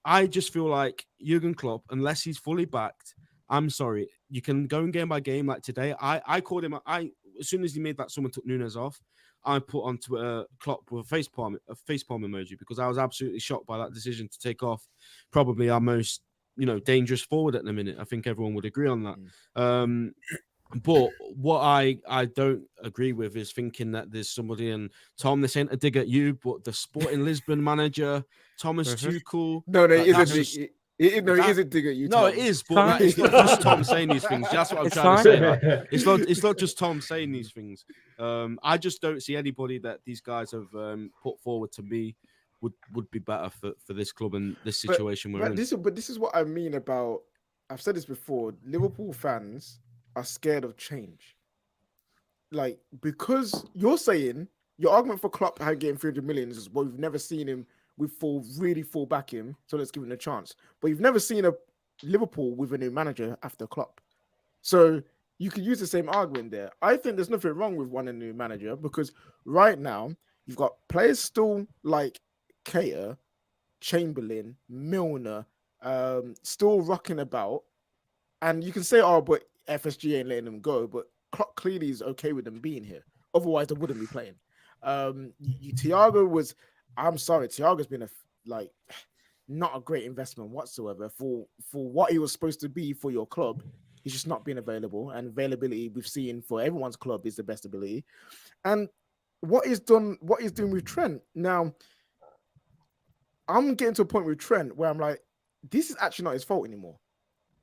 S3: I just feel like Jurgen Klopp, unless he's fully backed, I'm sorry, you can go in game by game like today. I called him. As soon as he made that, someone took Nunes off. I put on Twitter Klopp with a facepalm emoji, because I was absolutely shocked by that decision to take off probably our most dangerous forward at the minute. I think everyone would agree on that. But what I don't agree with is thinking that there's somebody, and Tom, this ain't a dig at you, but the Sporting Lisbon manager, Thomas Tuchel.
S7: No, it isn't. It isn't dig at you.
S3: No,
S7: Tom.
S3: it is, but it's not just Tom saying these things. That's what I'm trying to say. Like, it's not just Tom saying these things. I just don't see anybody that these guys have put forward to me would be better for this club and this situation we're in.
S7: This is what I mean about. I've said this before. Liverpool fans are scared of change. Like, because you're saying your argument for Klopp getting 300 million is, well, we've never seen him. We really fall back him, so let's give him a chance. But you've never seen a Liverpool with a new manager after Klopp. So you could use the same argument there. I think there's nothing wrong with wanting a new manager, because right now you've got players still like Keita, Chamberlain, Milner, still rocking about. And you can say, oh, but FSG ain't letting them go. But Klopp clearly is okay with them being here. Otherwise, they wouldn't be playing. Thiago was... I'm sorry, Thiago's been not a great investment whatsoever for what he was supposed to be for your club. He's just not been available, and availability we've seen for everyone's club is the best ability. And what he's doing with Trent now, I'm getting to a point with Trent where I'm like, this is actually not his fault anymore.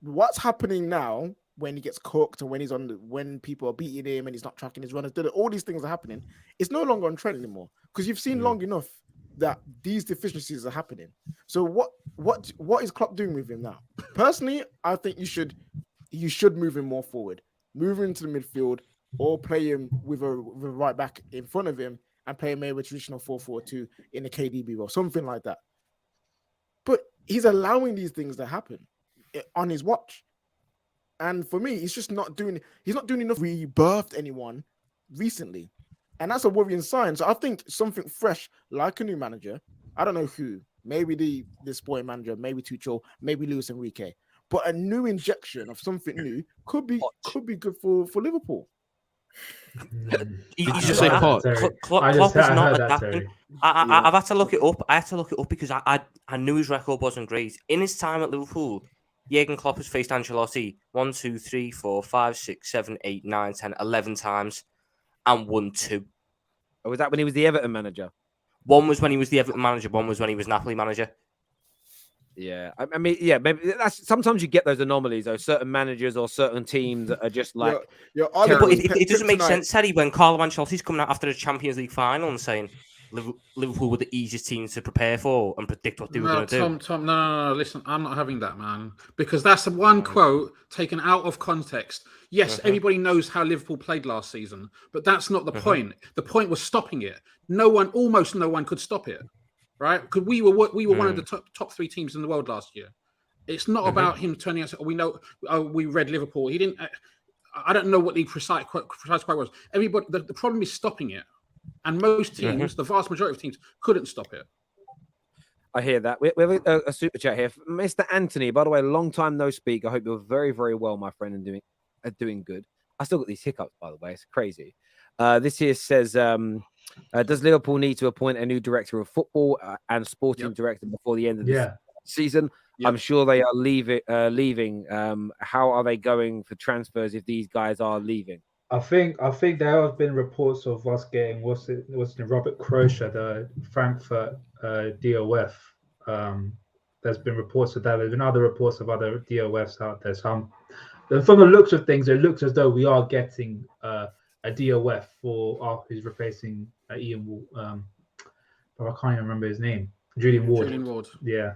S7: What's happening now when he gets cooked, or when people are beating him and he's not tracking his runners, all these things are happening. It's no longer on Trent anymore, because you've seen long enough that these deficiencies are happening. So what is Klopp doing with him now? Personally, I think you should move him more forward, move him into the midfield, or play him with a right back in front of him and play him maybe a traditional 4-4-2 in the KDB role, something like that. But he's allowing these things to happen on his watch. And for me, he's not doing enough to rebirth anyone recently. And that's a worrying sign. So I think something fresh, like a new manager, I don't know who, maybe the sporting manager, maybe Tuchel, maybe Luis Enrique, but a new injection of something new could be good for Liverpool.
S5: You
S3: just say Pot?
S5: Klopp is not adapting. I've had to look it up. I had to look it up because I knew his record wasn't great. In his time at Liverpool, Jurgen Klopp has faced Ancelotti 1, 2, 3, 4, 5, 6, 7, 8, 9, 10, 11 times and won 2.
S1: Or was that when he was the Everton manager?
S5: One was when he was the Everton manager. One was when he was Napoli manager.
S1: Yeah, I mean, yeah, maybe that's sometimes you get those anomalies, though. Certain managers or certain teams that are just like.
S7: But
S5: it doesn't make sense, Teddy, when Carlo Ancelotti's coming out after the Champions League final and saying Liverpool were the easiest team to prepare for and predict what they were going to do.
S4: Tom, no, listen, I'm not having that, man, because that's the one quote taken out of context. Yes, everybody knows how Liverpool played last season, but that's not the point. The point was stopping it. Almost no one could stop it. Right, because we were one of the top 3 teams in the world last year. It's not about him turning us. We know. We read Liverpool. He didn't. I don't know what the precise quote was. Everybody. The problem is stopping it, and most teams, the vast majority of teams, couldn't stop it.
S1: I hear that. We have a super chat here, Mr. Anthony. By the way, long time no speak. I hope you're very, very well, my friend, and doing good. I still got these hiccups, by the way. It's crazy. This here says. Does Liverpool need to appoint a new director of football and sporting director before the end of the season? I'm sure they are leaving. How are they going for transfers if these guys are leaving?
S6: I think there have been reports of us getting what's it Robert Croatia, the Frankfurt DOF. There's been reports of that. There's been other reports of other DOFs out there. So from the looks of things, it looks as though we are getting a DOF for who's replacing Ian. But I can't even remember his name. Julian Ward. Yeah.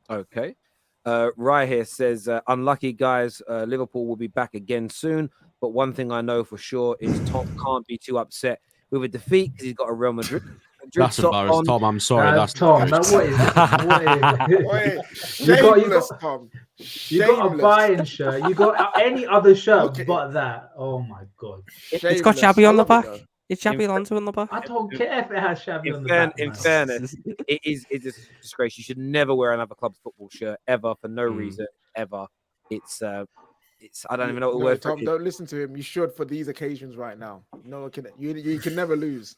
S1: Okay. Rye here says, unlucky guys, Liverpool will be back again soon. But one thing I know for sure is Tom can't be too upset with a defeat because he's got a Real Madrid.
S3: That's embarrassing, Tom. I'm sorry. That's
S6: Tom. What is you got a Bayern shirt. You got any other shirt but that. Oh my god!
S5: It's got Shabby on the back. It's Shabby Alonso on the back.
S6: I don't care if it has Shabby on the back.
S1: In fairness, it's a disgrace. You should never wear another club's football shirt ever for no reason ever. It's I don't even know what the word.
S7: Tom, don't listen to him. You should for these occasions right now. No, you can never lose.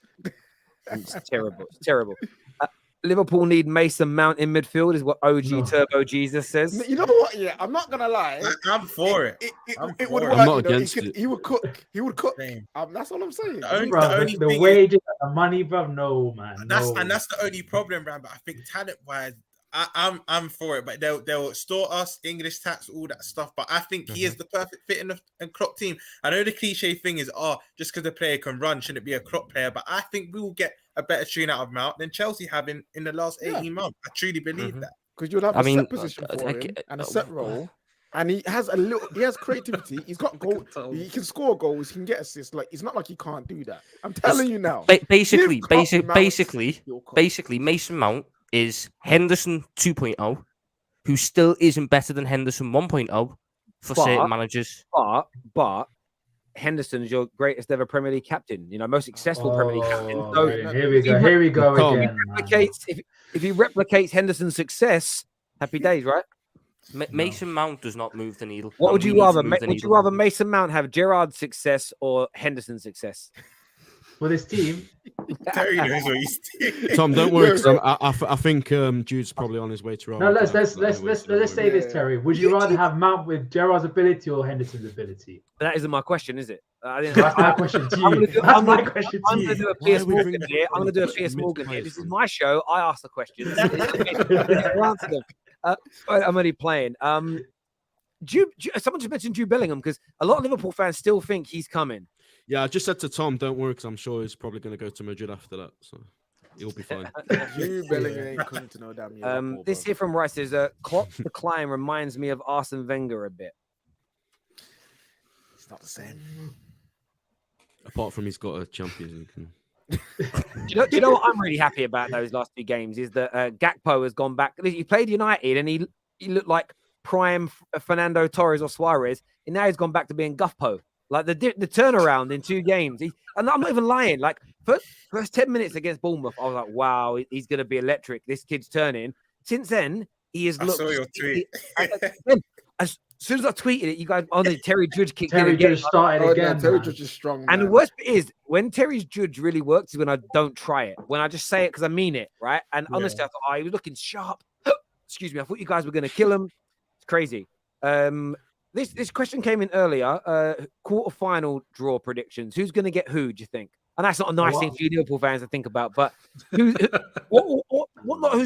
S1: It's terrible. It's terrible. Liverpool need Mason Mount in midfield, is what OG Turbo Jesus says.
S7: You know what? Yeah, I'm not gonna lie.
S8: I'm for it.
S7: It would work.
S3: I'm not against it.
S7: He would cook. That's all I'm saying.
S6: The wages, the money, bro. No, man.
S8: That's the only problem, Ram. But I think talent-wise, I'm for it. But they'll store us, English tax, all that stuff. But I think he is the perfect fit in the Klopp team. I know the cliche thing is, just because the player can run, shouldn't it be a Klopp player? But I think we will get a better tune out of Mount than Chelsea have in the last 18 months. I truly believe that.
S7: Because you'll have a set position for him and a set role. And he has creativity. He's got goals. He can score goals. He can get assists. Like, it's not like he can't do that. I'm telling you now.
S5: Basically, Mason Mount is Henderson 2.0, who still isn't better than Henderson 1.0 for certain managers.
S1: But Henderson is your greatest ever Premier League captain. Most successful Premier League captain. So
S6: here we go again.
S1: If he replicates Henderson's success, happy days, right?
S5: Mason Mount does not move the needle.
S1: What would you rather? Would you rather Mason Mount have Gerrard's success or Henderson's success?
S6: For this team,
S8: Terry knows what he's doing.
S3: Tom, don't worry. I think Jude's probably on his way to.
S6: No, let's say this, Terry. Would you rather have Mount with Gerrard's ability or Henderson's ability?
S1: That isn't my question, is it?
S6: That's my question to you. I'm going to do a
S1: Piers Morgan here. I'm going to do a Piers Morgan here. This is my show. I ask the questions. Answer them. I'm only playing. Someone just mentioned Jude Bellingham because a lot of Liverpool fans still think he's coming.
S3: Yeah, I just said to Tom, don't worry, because I'm sure he's probably going to go to Madrid after that, so he'll be fine.
S7: Jude Bellingham ain't coming to no damn
S1: this here from Rice is Klopp's decline reminds me of Arsene Wenger a bit.
S7: It's not the same.
S3: Apart from he's got a Champions League.
S1: Do you know what I'm really happy about those last 2 games is that Gakpo has gone back. He played United and he looked like prime Fernando Torres or Suarez, and now he's gone back to being Guffpo. Like the turnaround in 2 games. And I'm not even lying. Like first 10 minutes against Bournemouth, I was like, wow, he's going to be electric. This kid's turning. Since then, he has looked.
S8: I saw your tweet.
S1: As soon as I tweeted it, you guys, Terry Judge kicked in
S6: Terry
S1: again.
S6: Judge started again.
S7: Terry
S6: man.
S7: Judge is strong.
S1: And the
S7: man.
S1: worst bit is when Terry's Judge really works is when I don't try it. When I just say it because I mean it, right? And honestly, I thought, he was looking sharp. Excuse me. I thought you guys were going to kill him. It's crazy. This question came in earlier. Quarterfinal draw predictions. Who's going to get who? Do you think? And that's not a nice thing for you Liverpool fans to think about. But who's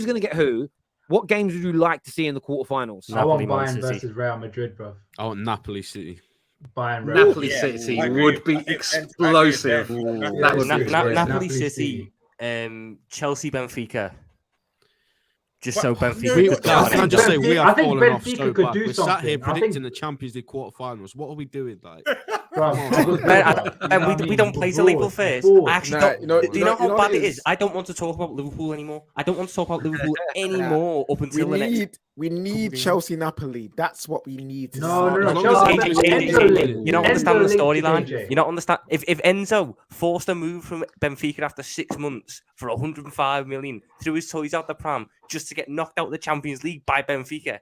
S1: going to get who? What games would you like to see in the quarterfinals?
S6: I want
S5: Napoli,
S6: Bayern
S5: City.
S6: versus Real Madrid, bro.
S3: I want Napoli City.
S6: Bayern Real
S4: Napoli
S6: Madrid.
S4: City
S8: I agree.
S4: would be
S8: I agree.
S4: explosive.
S8: I agree.
S4: That would be
S6: Napoli
S5: Napoli
S6: City.
S5: City, Chelsea, Benfica. Just so
S8: What?
S5: Benfica. could go
S3: I
S5: on
S3: can
S5: it.
S3: just say we
S6: I
S3: are
S6: think
S3: falling off
S6: Benfica
S3: so
S6: could
S3: bad.
S6: do
S3: We're sat here
S6: something. I
S3: predicting
S6: think-
S3: the Champions League quarterfinals. What are we doing? Like,
S6: Bro,
S5: We don't play till April 1st. I actually
S2: Nah,
S5: don't.
S2: you know-
S5: do you know how
S2: what
S5: bad it
S2: is?
S5: is? I don't want to talk about Liverpool anymore. I don't want to talk about Liverpool anymore up until the next.
S7: We need Chelsea Napoli. That's what we need. To
S6: No,
S7: start.
S6: no, no.
S3: As long
S6: Chelsea-
S3: as
S5: KJ,
S3: Enzo
S5: KJ,
S3: linked.
S5: KJ, you don't understand the
S6: Enzo linked to
S5: storyline.
S6: KJ.
S5: You don't understand. If Enzo forced a move from Benfica after 6 months for 105 million, threw his toys out the pram just to get knocked out of the Champions League by Benfica.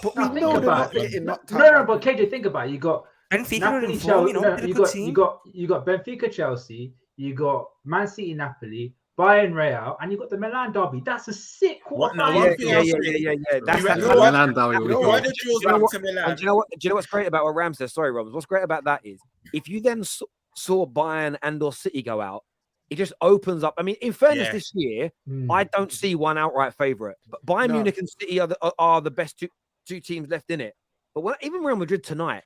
S7: But
S6: Now
S7: we
S6: think
S7: know they're
S6: about
S7: not
S6: it.
S7: getting knocked
S6: No,
S7: out.
S6: no, but KJ, think about it. You got
S5: Benfica are
S6: Napoli,
S5: in form, you know, they're a
S6: you
S5: good
S6: got
S5: team.
S6: you got Benfica, Chelsea. You got Man City, Napoli, Bayern, Real, and you got the Milan derby. That's a sick
S8: What? No,
S6: quarterfinal.
S8: one thing I'll say-
S1: That's
S8: You
S1: that.
S8: know what?
S4: Milan derby would be
S8: You know
S4: good.
S8: what? The draws
S1: You know
S8: back
S1: what?
S8: to Milan.
S1: And do you know what's great about what Ram says? Sorry, Rob. What's great about that is if you then saw Bayern and/or City go out, it just opens up. I mean, in fairness,
S8: Yeah.
S1: this year
S6: Hmm.
S1: I don't see one outright favorite. But Bayern
S7: No.
S1: Munich and City are the best two teams left in it. But even Real Madrid tonight,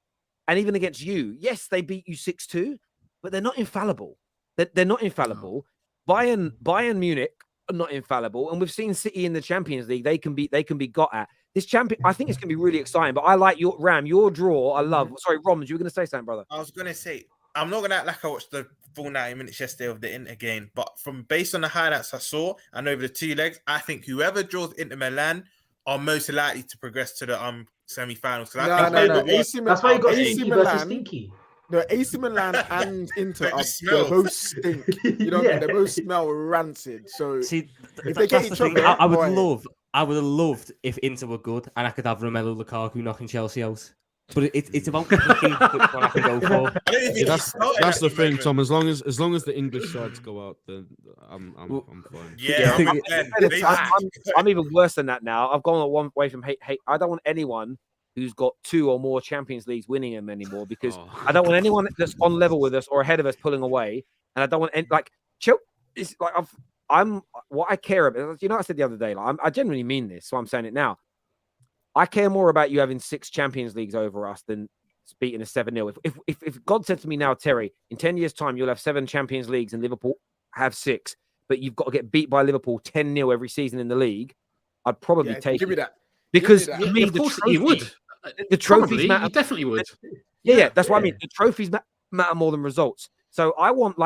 S1: and even against you, yes, they beat you 6-2, but they're not infallible. They're not infallible. Bayern Munich are not infallible, and we've seen City in the Champions League. They can be got at. This champion, I think it's going to be really exciting. But I like your draw. I love. Sorry, Roms, you were going to say something, brother.
S8: I was gonna say I'm not gonna act like I watched the full 90 minutes yesterday of the Inter game, but based on the highlights I saw and over the 2 legs, I think whoever draws Inter Milan are most likely to progress to the semi-finals.
S7: No,
S8: AC
S6: That's why you got
S7: AC
S6: Stinky versus
S7: Milan.
S6: Stinky.
S7: No, AC Milan and Inter
S8: They
S7: are
S8: smell.
S7: they both stink. You know what I mean? They both smell rancid. So
S5: See,
S7: if they get
S5: that's the
S7: each
S5: thing.
S7: other,
S5: I would
S7: boy.
S5: have loved if Inter were good and I could have Romelu Lukaku knocking Chelsea out. But it's about picking which one I can go for.
S8: I don't even think
S3: that's
S8: he started
S3: that's the
S8: at
S3: thing,
S8: moment.
S3: Tom. As long as the English sides go out, then I'm fine.
S8: Yeah,
S5: Yeah.
S1: I'm even worse than that now. I've gone one way from hate. I don't want anyone who's got 2 or more Champions Leagues winning them anymore because I don't want anyone that's on level with us or ahead of us pulling away. And I don't want it's like I'm what I care about. You know, I said the other day, like, I genuinely mean this, so I'm saying it now. I care more about you having 6 Champions Leagues over us than beating a 7-0. If God said to me now, Terry, in 10 years' time, you'll have 7 Champions Leagues and Liverpool have 6, but you've got to get beat by Liverpool 10-0 every season in the league, I'd probably take
S7: give me
S1: it.
S7: that.
S1: Because
S7: Give me
S1: to
S7: that.
S1: me,
S4: Of
S1: the
S4: course he would.
S1: the trophies
S4: Probably,
S1: matter.
S4: he definitely would.
S1: Yeah, that's what I mean. The trophies matter more than results. So I want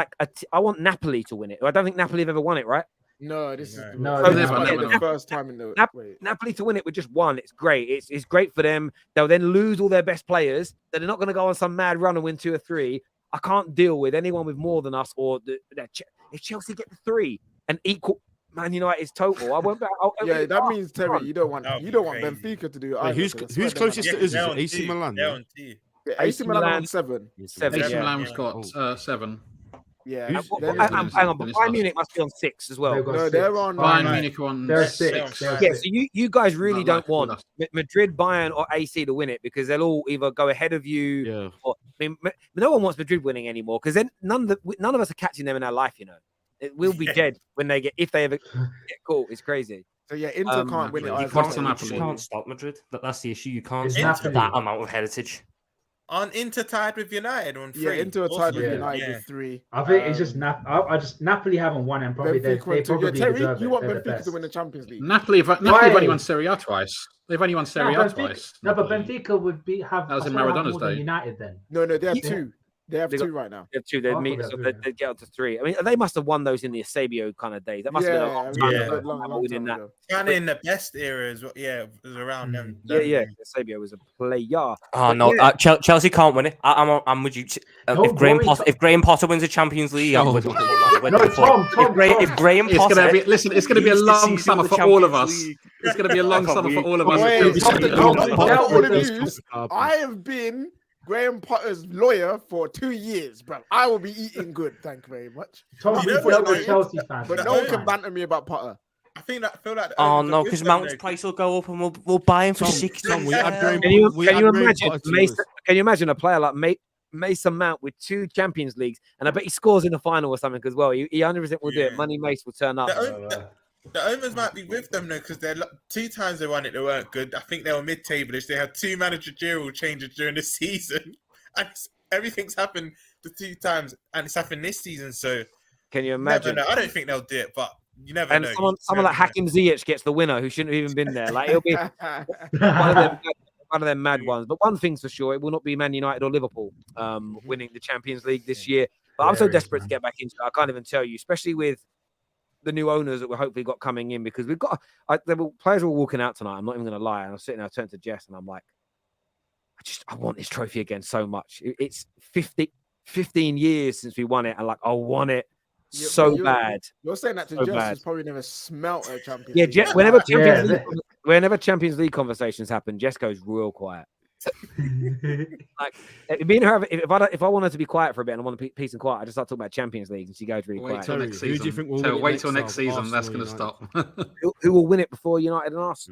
S1: I want Napoli to win it. I don't think Napoli have ever won it, right?
S7: No, this is
S6: No,
S7: this
S6: never,
S7: might be
S4: never.
S7: the first time in the wait.
S1: Napoli to win it with just one. It's great. It's great for them. They'll then lose all their best players. They're not going to go on some mad run and win 2 or 3. I can't deal with anyone with more than us or if Chelsea get the 3 and equal Man United's total. I won't.
S7: Yeah, that means Terry, you don't want
S8: That would be
S7: Benfica to do it.
S3: Wait,
S7: either,
S3: who's
S7: 'cause I swear
S3: who's
S7: they
S3: closest
S7: might-
S3: to us? Is
S8: they're
S3: it
S8: on
S3: AC
S8: two.
S3: Milan?
S8: They're
S3: Yeah?
S8: on 2.
S7: Yeah, AC Milan
S1: Milan-
S7: on 7.
S1: 7.
S4: AC
S1: Yeah.
S4: Milan's got 7.
S7: Yeah,
S3: Who's-
S7: then-
S1: Hang on, but Bayern Munich must be on 6 as well.
S6: They've got
S7: no,
S6: 6.
S7: they're on.
S4: Bayern
S8: Right.
S4: Munich on
S6: They're
S4: 6.
S6: 6. They're
S1: Yeah,
S6: 6.
S1: so you guys really
S4: Not
S1: don't
S4: like with
S1: want
S4: us.
S1: Madrid, Bayern, or AC to win it because they'll all either go ahead of you.
S3: Yeah.
S1: Or, I mean, no one wants Madrid winning anymore because then none of us are catching them in our life. You know, it will be dead when if they ever get caught. It's crazy.
S7: So yeah, Inter can't win it.
S4: you
S7: either.
S4: can't
S5: You
S4: Napoli.
S5: can't stop Madrid. That's the issue. You can't
S6: It's
S5: stop
S6: Napoli.
S5: that amount of heritage.
S8: On Inter tied with United on 3.
S7: Yeah, Inter are tied with
S6: Yeah.
S7: United with 3.
S6: I think it's just Napoli haven't won and probably they
S7: Benfica won 2.
S6: probably
S7: Yeah, Terry,
S6: deserve
S7: you
S6: it.
S7: want
S6: They're the
S7: Benfica
S6: best.
S7: to win the Champions League?
S4: Napoli have only won Serie A twice. They've only won Serie A twice.
S6: No, but
S4: Napoli.
S6: Benfica would have.
S4: That was in
S6: I swear,
S4: Maradona's
S6: more than
S4: day.
S6: United then.
S7: No, they have
S1: Yeah.
S7: 2. They have
S1: They got-
S7: two right now.
S1: They have 2. They'd
S6: I
S1: meet,
S6: thought
S1: so
S6: they had
S1: they'd get up to 3. I mean, they must have won those in the Eusebio kind of days. That must have been a long
S7: I mean,
S1: time
S8: Yeah.
S1: ago.
S7: a long
S1: Winning
S7: time
S1: that.
S7: ago.
S8: Kind of in the best era as well. Yeah, it was around them.
S1: Yeah,
S8: them
S1: yeah.
S8: days.
S1: Eusebio was a player.
S5: Oh
S1: But
S5: no,
S1: yeah.
S5: Chelsea can't win it. I'm with you.
S6: No,
S5: If Graham Potter wins the Champions League, I'm with him.
S6: No, Tom,
S5: If Graham
S4: It's
S5: Potter,
S4: gonna be it's gonna be a
S5: leads the
S4: long
S5: season
S4: summer
S5: with the
S4: for all of
S5: Champions
S4: us.
S5: League.
S4: It's gonna be a long summer for all of us.
S7: Wait,
S4: It's gonna be
S7: Tom,
S4: so long.
S7: tell all of
S3: Those
S7: you,
S3: are-
S7: I have been Graham Potter's lawyer for 2 years, bro. I will be eating good. Thank you very much.
S6: Tom,
S7: Not
S8: You know
S7: for
S8: what,
S6: we're
S7: United,
S6: Chelsea fans.
S7: but
S6: man.
S7: no one
S6: That's
S7: can
S6: fine.
S7: banter me about Potter.
S8: I feel like. the
S5: Oh
S8: Owners are
S5: no,
S8: with
S5: because
S8: them,
S5: Mount's
S8: though.
S5: price will go up and we'll buy him for
S3: Tom,
S5: 60.
S3: Tom, we had Graham.
S1: Can you,
S3: we
S1: can
S3: had
S1: you
S3: Graham
S1: imagine
S3: Potter to
S1: Mason,
S3: us.
S1: can you imagine a player like Mason Mount with 2 Champions Leagues, and I bet he scores in the final or something as well. He 100% will do it.
S8: Yeah.
S1: Money Mace will turn up.
S8: The owners might be with them though, because they're 2 times they won it. They weren't good. I think they were mid-tablish. They had 2 managerial changes during the season, and everything's happened the 2 times, and it's happened this season. So
S1: Can you
S8: never
S1: imagine?
S8: know. I don't think they'll do it, but you never
S1: And
S8: know.
S1: someone like Hakim Ziyech gets the winner, who shouldn't have even been there. Like it'll be one of them mad ones. But one thing's for sure, it will not be Man United or Liverpool winning the Champions League this year. But I'm so
S6: There is,
S1: desperate to
S6: man.
S1: get back into it. I can't even tell you, especially with the new owners that we hopefully got coming in, because we've got players were walking out tonight. I'm not even going to lie. And I was sitting there, I turned to Jess, and I'm like, I want this trophy again so much. It's 15 years since we won it, and like I want it so bad.
S7: You're saying that to
S1: So
S7: Jess,
S1: bad.
S7: who's probably never smelt a Champions
S1: Yeah,
S7: League.
S1: Jess, whenever Champions League conversations happen, Jess goes real quiet. Like me and her, if I want her to be quiet for a bit and I want peace and quiet, I just start talking about Champions League, and she goes really
S4: Wait
S1: quiet.
S4: till
S3: Terry,
S4: next
S3: who do you
S4: season.
S3: think will
S4: So
S3: win it
S4: wait
S3: next
S4: till next
S3: time,
S4: season. That's
S3: Arsenal
S4: going to
S3: or
S4: stop.
S1: Who will win it before United and us?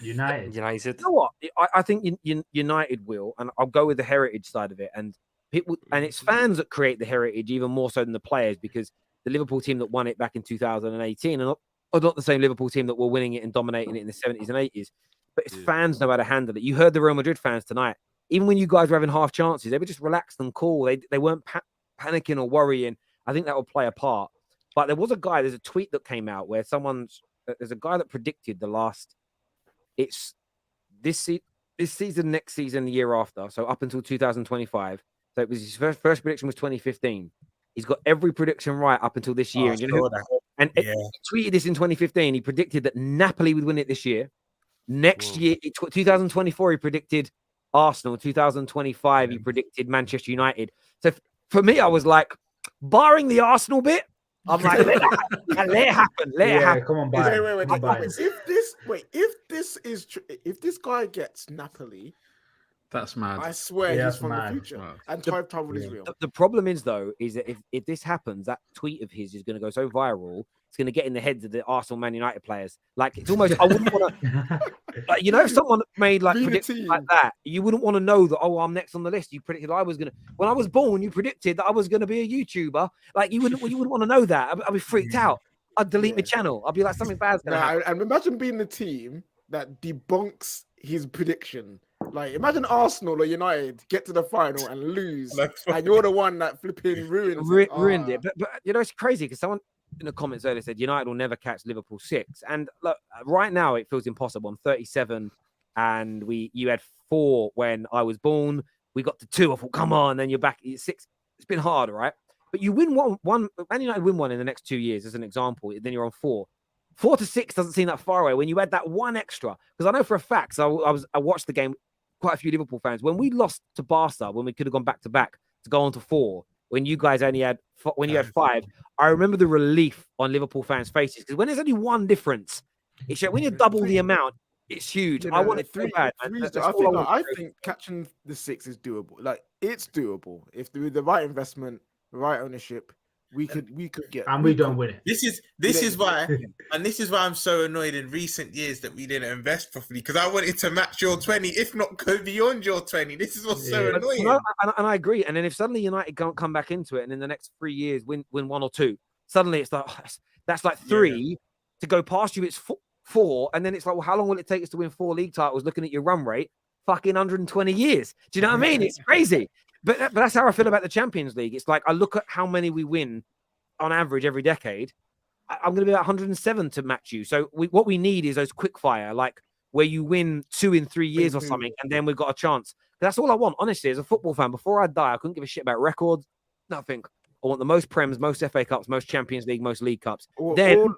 S6: United.
S5: United.
S1: You know what? I think United will, and I'll go with the heritage side of it. And people, and it's fans that create the heritage even more so than the players, because the Liverpool team that won it back in 2018 are not the same Liverpool team that were winning it and dominating it in the 70s and 80s. But it's fans know how to handle it. You heard the Real Madrid fans tonight. Even when you guys were having half chances, they were just relaxed and cool. They weren't panicking or worrying. I think that will play a part. But there was there's a tweet that came out where there's a guy that predicted it's this season, next season, the year after. So up until 2025. So it was his first prediction was 2015. He's got every prediction right up until this year.
S8: I
S1: And, you know,
S8: saw that.
S1: and
S8: Yeah.
S1: he tweeted this in 2015. He predicted that Napoli would win it this year. Next year, 2024, he predicted Arsenal. 2025, he predicted Manchester United. So for me, I was like, barring the Arsenal bit, I'm like, let it happen. Let it happen.
S6: Come on,
S7: Wait,
S6: Bayern.
S7: wait,
S6: Come on, Bayern.
S7: if this guy gets Napoli,
S4: That's mad.
S7: I swear
S6: Yeah,
S7: he's
S6: that's
S7: from
S6: mad.
S7: the future.
S4: Wow.
S7: And time travel is real.
S1: The problem is, though, is that if this happens, that tweet of his is going to go so viral, it's going to get in the heads of the Arsenal Man United players. Like, it's almost, I wouldn't want to, like, you know, if someone made like
S7: Be the
S1: predictions
S7: team.
S1: like that, you wouldn't want to know that, oh, I'm next on the list. You predicted I was going to, when I was born, you predicted that I was going to be a YouTuber. Like, you wouldn't want to know that. I'd be freaked out. I'd delete my channel. I'd be like, something bad's going to happen.
S7: And imagine being the team that debunks his prediction. Like, imagine Arsenal or United get to the final and lose, and you're the one that flipping ruins it.
S1: Ruined it. But you know, it's crazy because someone in the comments earlier said United will never catch Liverpool 6. And look, right now it feels impossible. I'm 37 and you had 4 when I was born. We got to 2. I thought, come on, then you're back at 6. It's been hard, right? But you win one Man United win one in the next 2 years as an example, then you're on 4. 4 to 6 doesn't seem that far away when you add that one extra. Because I know for a fact, so I watched the game, quite a few Liverpool fans, when we lost to Barca, when we could have gone back to back to go on to 4, when you guys only had, when you had 5, I remember the relief on Liverpool fans' faces. Because when there's only one difference, it's when you double the amount, it's huge. I want it 3 bad.
S7: I think catching the 6 is doable. Like, it's doable. If with the right investment, the right ownership, we could get,
S6: and we don't win it.
S8: This is why I'm so annoyed in recent years that we didn't invest properly, because I wanted to match your 20, if not go beyond your 20. This is what's so annoying.
S1: And I agree. And then if suddenly United can't come back into it, and in the next 3 years win 1 or 2, suddenly it's like that's like 3 to go past you. It's 4, and then it's like, well, how long will it take us to win 4 league titles? Looking at your run rate, fucking 120 years. Do you know what I mean? It's crazy. But that's how I feel about the Champions League. It's like I look at how many we win on average every decade. I'm going to be about 107 to match you. So what we need is those quick fire, like where you win 2 in 3 years or something, and then we've got a chance. That's all I want, honestly, as a football fan. Before I die, I couldn't give a shit about records, nothing. I want the most Prems, most FA Cups, most Champions League, most League Cups. Then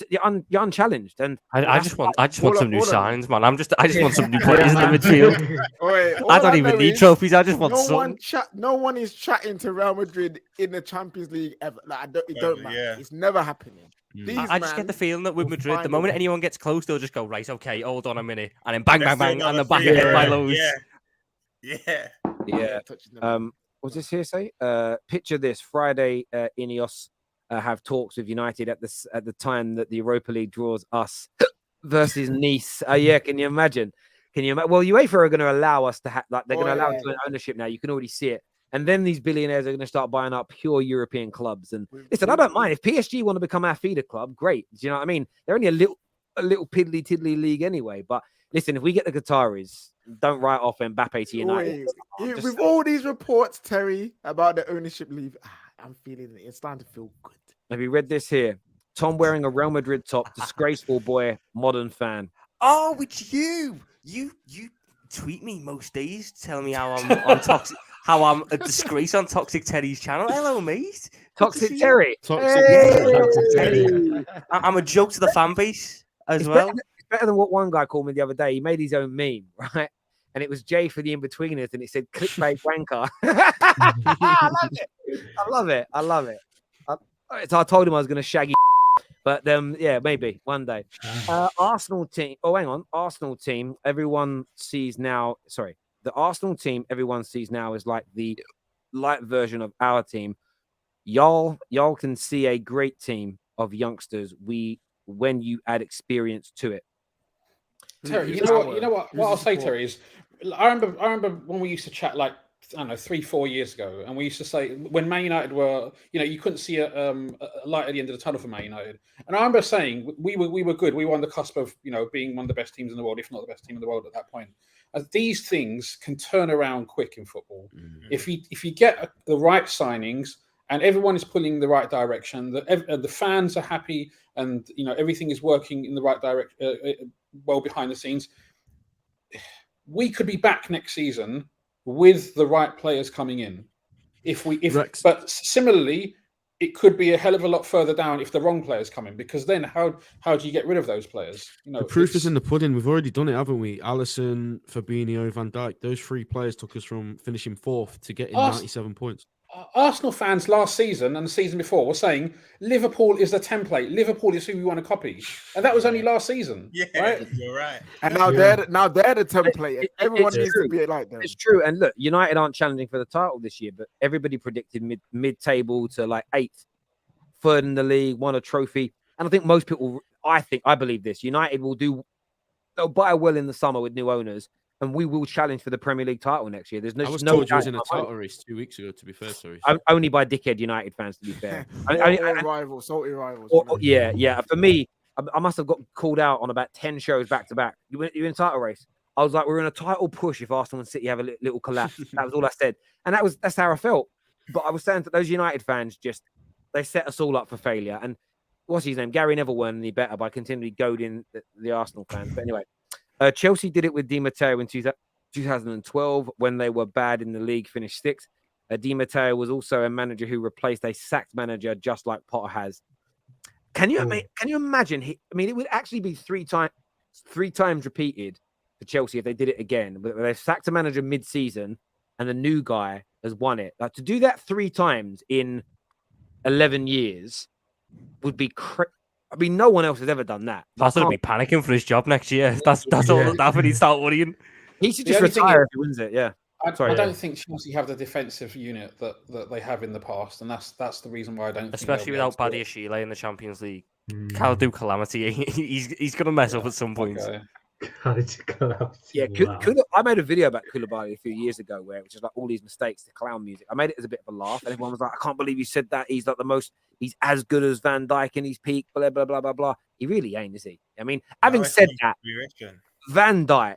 S1: you're unchallenged. And
S5: I just want some new signs, man. I just want some new players in the midfield. I don't even need trophies. I just want some.
S7: No one is chatting to Real Madrid in the Champions League ever. Like, it don't matter. Yeah. It's never happening.
S5: I just get the feeling that with Madrid, the moment anyone gets close, they'll just go, right, okay, hold on a minute, and then bang, bang, bang, and the back of hit by loads.
S1: Yeah. What's this here say? Picture this: Friday, Ineos have talks with United at the time that the Europa League draws us versus Nice. Yeah, can you imagine? Well, UEFA are going to allow us to have, like, they're going to allow joint ownership now. You can already see it. And then these billionaires are going to start buying up pure European clubs. And listen, I don't mind if PSG want to become our feeder club. Great, do you know what I mean? They're only a little piddly tiddly league anyway. But listen, if we get the Qataris, don't write off Mbappe to United.
S7: With all these reports, Terry, about the ownership leave, I'm feeling it. It's starting to feel good.
S1: Have you read this here? Tom wearing a Real Madrid top, disgraceful boy, modern fan.
S5: Oh, it's you. You tweet me most days, tell me how I'm on toxic. How I'm a disgrace on Toxic Terry's channel. Hello, mate.
S1: Toxic Terry.
S5: Toxic Terry. I'm a joke to the fan base as well.
S1: It's better than what one guy called me the other day. He made his own meme, right? And it was Jay for the in-betweeners, and it said clickbait wanker. I love it. So I told him I was going to shaggy, but yeah, maybe one day. Arsenal team. Oh, hang on. Arsenal team. Everyone sees now. Sorry. The Arsenal team everyone sees now is like the light version of our team. Y'all can see a great team of youngsters when you add experience to it.
S4: Terry, you know what? What I'll say, Terry, is I remember when we used to chat, like, I don't know, 3-4 years ago, and we used to say when Man United were, you couldn't see a light at the end of the tunnel for Man United. And I remember saying we were good. We were on the cusp of being one of the best teams in the world, if not the best team in the world at that point. These things can turn around quick in football. Mm-hmm. If you get the right signings and everyone is pulling the right direction, the fans are happy, and everything is working in the right direction, well behind the scenes, we could be back next season with the right players coming in. But similarly, it could be a hell of a lot further down if the wrong players come in, because then how do you get rid of those players?
S3: The proof is in the pudding. We've already done it, haven't we? Alisson, Fabinho, Van Dijk. Those three players took us from finishing 4th to getting 97 points.
S4: Arsenal fans last season and the season before were saying Liverpool is the template. Liverpool is who we want to copy, and that was only last season. Yeah, right?
S8: You're right.
S7: And now they're the template. Everyone needs to be like them.
S1: It's true. And look, United aren't challenging for the title this year, but everybody predicted mid-table to like 8th, 3rd in the league, won a trophy. And I think most people, I believe this. United they'll buy well in the summer with new owners, and we will challenge for the Premier League title next year. There's no.
S3: I was told you was in a title race 2 weeks ago. To be fair, sorry.
S1: Only by dickhead United fans. To be fair,
S7: salty rivals.
S1: Yeah. For me, I must have got called out on about 10 shows back to back. You're in a title race. I was like, we're in a title push if Arsenal and City have a little collapse. That was all I said, and that's how I felt. But I was saying that those United fans they set us all up for failure. And what's his name? Gary Neville weren't any better by continually goading the Arsenal fans. But anyway. Chelsea did it with Di Matteo in 2012 when they were bad in the league, finished 6th. Di Matteo was also a manager who replaced a sacked manager, just like Potter has. Can you imagine? It would actually be three times repeated for Chelsea if they did it again. But they sacked a manager mid-season, and the new guy has won it. Like, to do that 3 times in 11 years would be crazy. No one else has ever done that.
S5: That's going to be panicking for his job next year. That's all that when he start worrying.
S1: He should just retire if he wins it. Yeah.
S4: I don't think Chelsea have the defensive unit that they have in the past, and that's the reason why I don't.
S5: Especially without Badiashile in the Champions League, Kalidou Calamity. He's going to mess up at some point.
S4: Okay.
S1: Yeah, I made a video about Koulibaly a few years ago where it was just like all these mistakes, the clown music. I made it as a bit of a laugh, and everyone was like, "I can't believe you said that. He's like he's as good as Van Dijk in his peak." Blah blah blah blah blah. He really ain't, is he? Having said that, Van Dijk,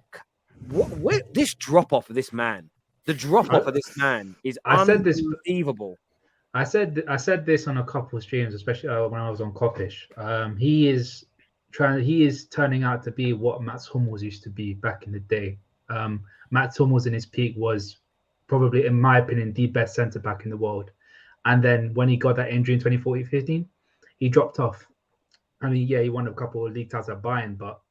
S1: this drop off of this man, is unbelievable.
S6: I said this on a couple of streams, especially when I was on Coppish. He is turning out to be what Mats Hummels used to be back in the day. Matt Hummels in his peak was probably, in my opinion, the best centre back in the world. And then when he got that injury in 2014-15, he dropped off. I mean, yeah, he won a couple of league titles at Bayern, but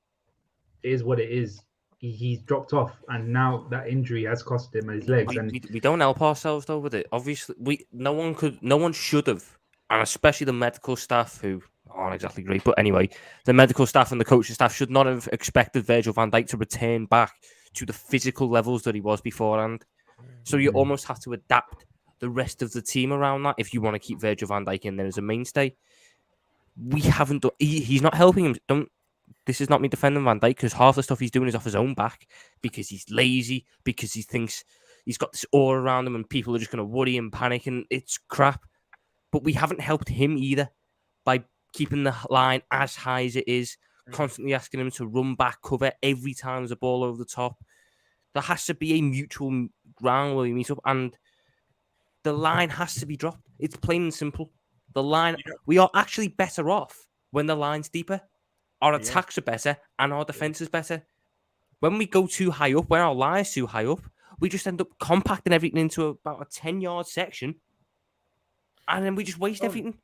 S6: it is what it is. He's dropped off, and now that injury has cost him his legs.
S5: We don't help ourselves though with it. Obviously, no one should have, and especially the medical staff who aren't exactly great. But anyway, the medical staff and the coaching staff should not have expected Virgil van Dijk to return back to the physical levels that he was beforehand. So you almost have to adapt the rest of the team around that if you want to keep Virgil van Dijk in there as a mainstay. We haven't done. He's not helping him. This is not me defending Van Dijk, because half the stuff he's doing is off his own back, because he's lazy, because he thinks he's got this aura around him and people are just going to worry and panic, and it's crap. But we haven't helped him either by keeping the line as high as it is, constantly asking him to run back cover every time there's a ball over the top. There has to be a mutual ground where we meet up, and the line has to be dropped. It's plain and simple. The line, we are actually better off when the line's deeper. Our attacks are better and our defense is better. When we go too high up, where our line is too high up, we just end up compacting everything into about a 10-yard section, and then we just waste everything.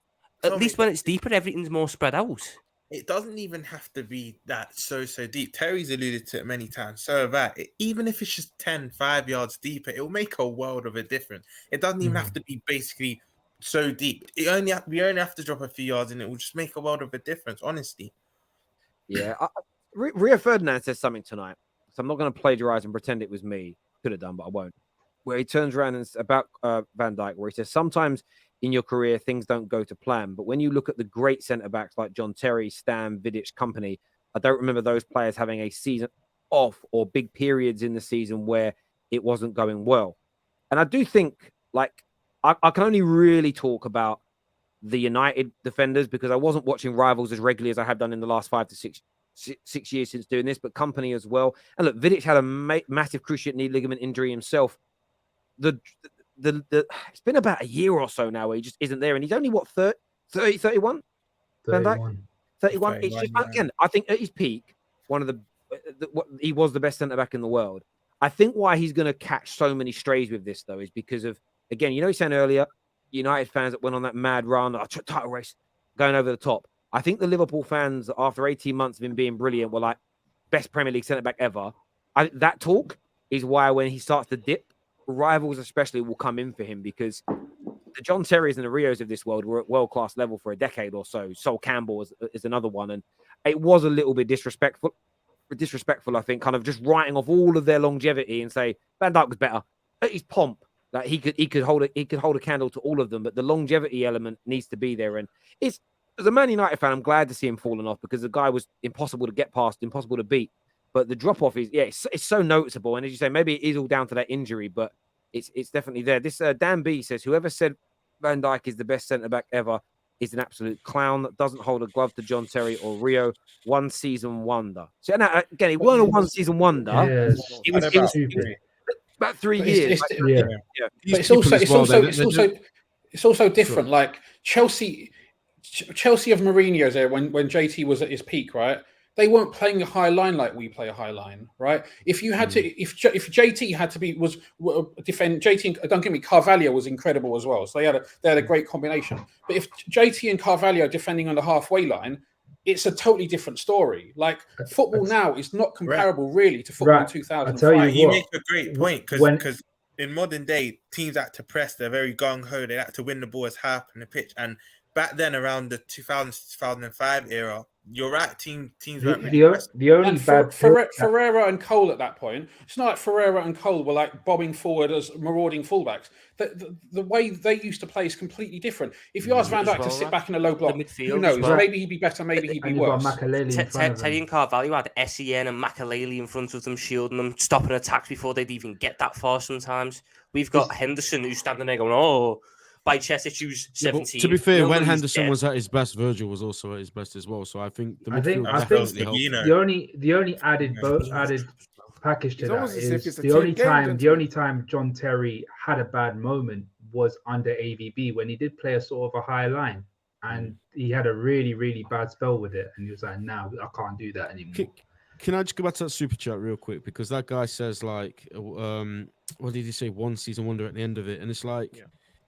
S5: At least when it's deeper, everything's more spread out.
S8: It doesn't even have to be that so deep. Terry's alluded to it many times. So have I. Even if it's just 5 yards deeper, it will make a world of a difference. It doesn't even have to be basically so deep. We only have to drop a few yards, and it will just make a world of a difference, honestly.
S1: Yeah. Rio Ferdinand says something tonight, so I'm not going to plagiarize and pretend it was me. Could have done, but I won't. Where he turns around and about Van Dijk, where he says, sometimes in your career, things don't go to plan. But when you look at the great centre-backs like John Terry, Stam, Vidic, company, I don't remember those players having a season off or big periods in the season where it wasn't going well. And I do think, like, I can only really talk about the United defenders because I wasn't watching Rivals as regularly as I have done in the last 5 to 6 years since doing this, but company as well. And look, Vidic had a massive cruciate knee ligament injury himself. It's been about a year or so now where he just isn't there, and he's only 31?
S6: 31.
S1: 31. It's just, again, I think at his peak, he was the best centre back in the world. I think why he's going to catch so many strays with this though is because of, again, you know, he said earlier, United fans that went on that mad run, title race, going over the top. I think the Liverpool fans, after 18 months of him being brilliant, were like, best Premier League centre back ever. That talk is why when he starts to dip, Rivals especially will come in for him, because the John Terrys and the Rios of this world were at world-class level for a decade or so. Sol Campbell is another one. And it was a little bit disrespectful, I think, kind of just writing off all of their longevity and say, Van Dijk was better. At his pomp, like he could hold a candle to all of them, but the longevity element needs to be there. And as a Man United fan, I'm glad to see him falling off, because the guy was impossible to get past, impossible to beat. But the drop off is, it's so noticeable. And as you say, maybe it is all down to that injury, but it's definitely there. This Dan B says, whoever said Van Dijk is the best centre back ever is an absolute clown that doesn't hold a glove to John Terry or Rio. One season wonder. So now, again, it wasn't a one season wonder.
S6: Yes.
S1: It was about 3 years.
S9: But it's also different. Like Chelsea of Mourinho's there when JT was at his peak, right? They weren't playing a high line like we play a high line, right? If you had to, if JT had to defend JT, don't get me, Carvalho was incredible as well. So they had a great combination. But if JT and Carvalho are defending on the halfway line, it's a totally different story. Like football now is not comparable really to football in 2005.
S8: You make a great point, because in modern day teams had to press, they're very gung ho, they had to win the ball as high up on the pitch. And back then, around the 2005 era, you're right. Teams weren't really
S6: the only bad
S9: Ferreira and Cole at that point. It's not like Ferreira and Cole were like bobbing forward as marauding fullbacks. The way they used to play is completely different. If you ask Van Dijk to sit back in a low block, who knows? Maybe he'd be better, maybe he'd be worse.
S5: Teddy and Carvalho had Sen and Makaleli in front of them, shielding them, stopping attacks before they'd even get that far sometimes. We've got Henderson who's standing there going, oh, by Chesich, who's 17.
S3: To be fair, when Henderson was at his best, Virgil was also at his best as well. So I think the midfield definitely helped.
S6: The only added package to that is the only time John Terry had a bad moment was under AVB, when he did play a sort of a high line, and he had a really, really bad spell with it, and he was like, "No, I can't do that anymore."
S3: Can I just go back to that super chat real quick? Because that guy says, like, what did he say? One season wonder at the end of it. And it's like,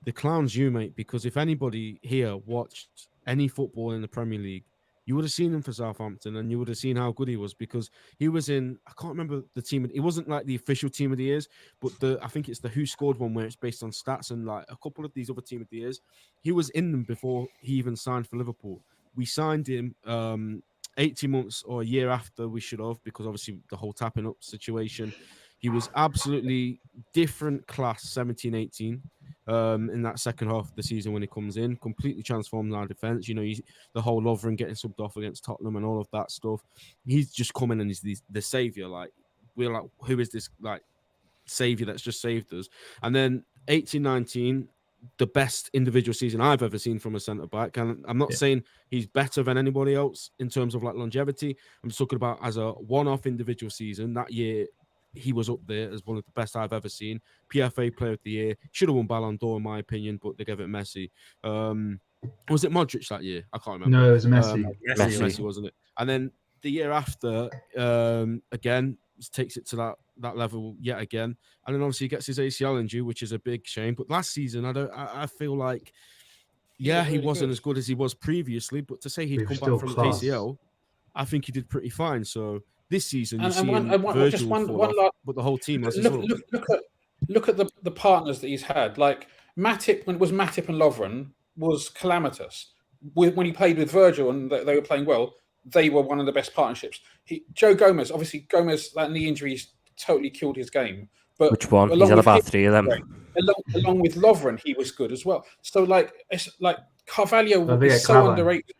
S3: the clown's you, mate. Because if anybody here watched any football in the Premier League, you would have seen him for Southampton and you would have seen how good he was, because he was in, I can't remember the team. It wasn't like the official team of the years, but I think it's the Who Scored one where it's based on stats, and like a couple of these other team of the years. He was in them before he even signed for Liverpool. We signed him 18 months or a year after we should have, because obviously the whole tapping up situation. He was absolutely different class 17, 18 in that second half of the season when he comes in, completely transformed our defense. You know, the whole Lovren getting subbed off against Tottenham and all of that stuff. He's just come in and he's the savior. Like, we're like, who is this like savior that's just saved us? And then 18, 19, the best individual season I've ever seen from a centre back. And I'm not saying he's better than anybody else in terms of like longevity. I'm just talking about as a one-off individual season. That year, he was up there as one of the best I've ever seen. PFA Player of the Year. Should have won Ballon d'Or in my opinion, but they gave it Messi. Was it Modric that year? I can't remember.
S6: No, it was Messi.
S3: Messi, wasn't it? And then the year after, again, takes it to that level yet again. And then obviously he gets his ACL injury, which is a big shame. But last season, I feel like, he wasn't as good as he was previously. But to say he'd come back from ACL, I think he did pretty fine. So this season, you see but the whole team has
S9: look at the partners that he's had. Like Matip, when it was Matip and Lovren, was calamitous. When he played with Virgil and they were playing well, they were one of the best partnerships. Joe Gomez, obviously Gomez, that knee injuries totally killed his game. But
S5: which one? He's had about 3 of them.
S9: Along with Lovren, he was good as well. So it's like Carvalho is so underrated.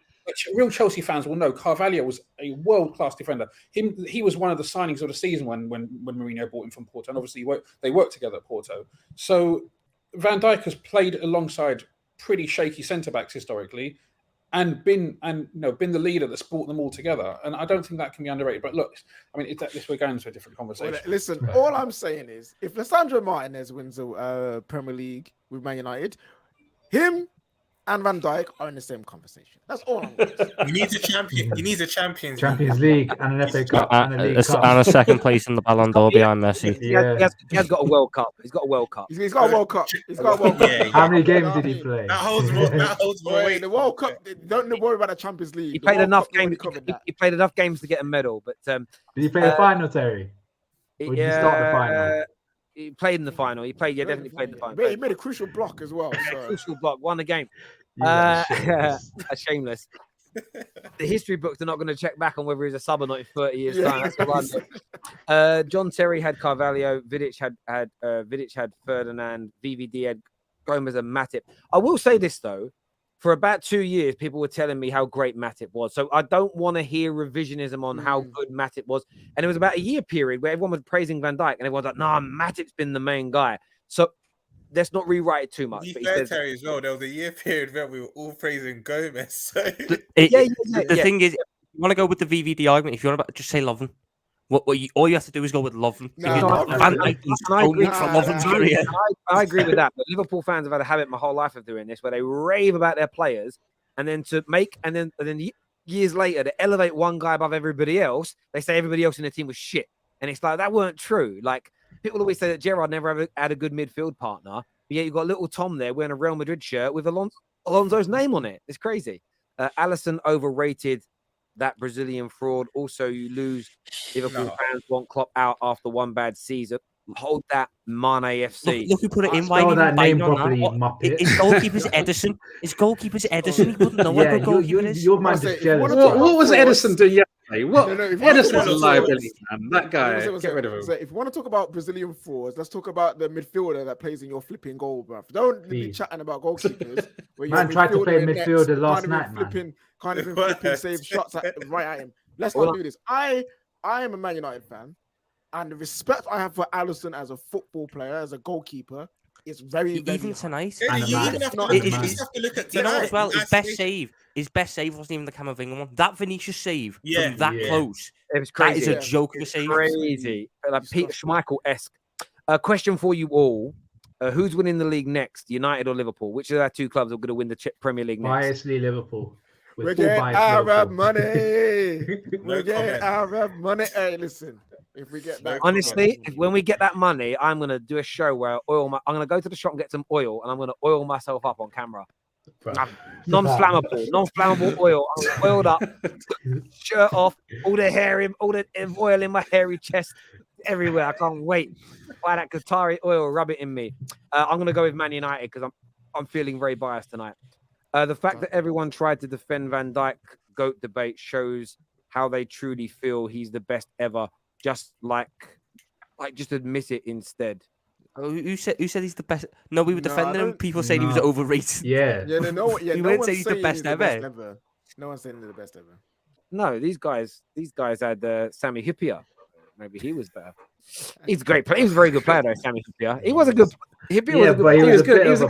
S9: Real Chelsea fans will know Carvalho was a world-class defender. He was one of the signings of the season when Mourinho bought him from Porto, and obviously they worked together at Porto. So Van Dijk has played alongside pretty shaky centre-backs historically, and been the leader that's brought them all together. And I don't think that can be underrated. But look, I mean, we're going into a different conversation.
S7: Well, listen, all I'm saying is, if Lisandro Martinez wins the Premier League with Man United, him and Van Dijk are in the same conversation. That's all I'm going to say.
S8: He needs a champion. He needs a
S6: Champions League and an FA Cup and a League Cup.
S5: And a second place in the Ballon d'Or behind Messi.
S1: He has got a World Cup. He's got a World Cup.
S7: He's got a World Cup. He's got a World Cup.
S6: How many games did he play?
S8: That holds more weight.
S7: The World Cup. Don't worry about the Champions League.
S1: He played enough games. He played enough games to get a medal. But
S6: did he play the final, Terry? Or did he start the final?
S1: He played in the final. He definitely played in the final.
S7: He made a crucial block as well. So.
S1: Crucial block, won the game. Shameless. The history books are not going to check back on whether he's a sub or not in 30 years' time. That's John Terry had Carvalho. Vidic had Ferdinand. VVD had Gomez and Matip. I will say this though. For about 2 years, people were telling me how great Matip was. So I don't want to hear revisionism on how good Matip was. And it was about a year period where everyone was praising Van Dijk and everyone's like, nah, Matip's been the main guy. So let's not rewrite it too much.
S8: To be fair, Terry, as well, there was a year period where we were all praising Gomez. So.
S5: The thing is, you want to go with the VVD argument, if you want to just say Lovren. All you have to do is go with Lovren.
S1: I agree with that. But Liverpool fans have had a habit my whole life of doing this, where they rave about their players, and then years later to elevate one guy above everybody else, they say everybody else in the team was shit, and it's like that weren't true. Like people always say that Gerrard never had a good midfield partner, but yet you've got little Tom there wearing a Real Madrid shirt with Alonso's name on it. It's crazy. Alisson overrated. That Brazilian fraud. Also, you lose. Liverpool fans want Klopp out after one bad season. Hold that, Mane FC.
S5: Look who put it in. Why didn't
S6: that name properly, Muppet?
S5: His goalkeeper's Edison. His goalkeeper's Edison. He wouldn't know what goalkeeper is.
S6: Your man's just jealous.
S9: What was Edison doing yesterday? Edison's a liability, man. That guy, get rid of him.
S7: So if you want to talk about Brazilian frauds, let's talk about the midfielder that plays in your flipping goal, bruv. Don't be chatting about goalkeepers.
S6: Man tried to play midfielder last night, man.
S7: Kind of flipping, save shots right at him. Let's not do this. I am a Man United fan, and the respect I have for Alisson as a football player, as a goalkeeper, is very, very
S5: even tonight.
S8: You have to look at tonight
S5: as well. His best save wasn't even the Camavinga one. That Vinicius save from that close.
S1: It was crazy.
S5: That is a joke of a save.
S1: Crazy, like Peter Schmeichel-esque. A question for you all: who's winning the league next, United or Liverpool? Which of our two clubs are going to win the Premier League next?
S6: Biasly Liverpool.
S7: We get Arab money. We get Arab money. Hey, listen. If we get that,
S1: honestly, when we get that money, I'm gonna do a show where I'm gonna go to the shop and get some oil, and I'm gonna oil myself up on camera. Non-flammable oil. I'm oiled up, shirt off, all the oil in my hairy chest everywhere. I can't wait. Buy that Qatari oil, rub it in me. I'm gonna go with Man United because I'm feeling very biased tonight. The fact that everyone tried to defend Van Dijk GOAT debate shows how they truly feel he's the best ever. Just just admit it instead.
S5: Oh, who said he's the best? No, we were defending him. People saying he was overrated.
S6: Yeah.
S7: We
S5: weren't saying he's the best ever.
S7: No one's saying he's the best ever.
S1: No, these guys had Sami Hyypiä. Maybe he was better. He's a great player. He was a very good player, though, Sami Hyypiä. He was a good.
S6: He was a good player. He was a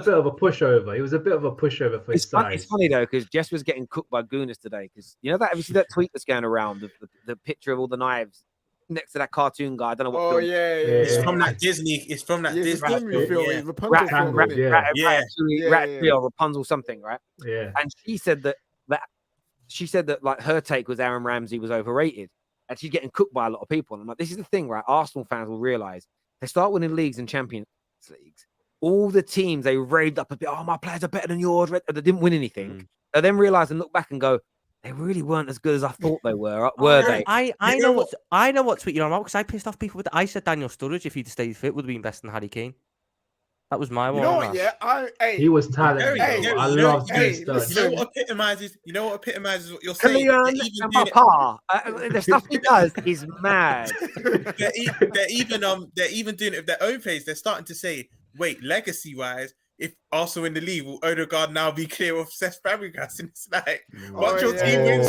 S6: bit of a pushover. He was a bit of a pushover for his size.
S1: It's funny though because Jess was getting cooked by Gooners today. Because you know that have you seen that tweet that's going around of the picture of all the knives next to that cartoon guy? I don't know what.
S7: Oh film.
S8: It's from that Disney. It's from that Disney film.
S1: Ratatouille, Rapunzel, something, right?
S6: Yeah.
S1: And she said that like her take was Aaron Ramsey was overrated, and she's getting cooked by a lot of people. And I'm like, this is the thing, right? Arsenal fans will realize they start winning leagues and Champions Leagues. All the teams they raved up a bit. Oh, my players are better than yours. They didn't win anything. They then realize and look back and go, they really weren't as good as I thought they were. Were they?
S5: I know what tweet you're on about because I pissed off people with. I said Daniel Sturridge, if he'd stayed fit, would have been better than Harry Kane. That was my one.
S7: You know what? Yeah,
S6: he was talented. I love Sturridge.
S8: You know what epitomizes what you're saying.
S1: The stuff he does is mad.
S8: They're even doing it with their own page. They're starting to say, wait, legacy wise, if Arsenal in the league, will Odegaard now be clear of Cesc Fabregas? And it's like, watch your team wins.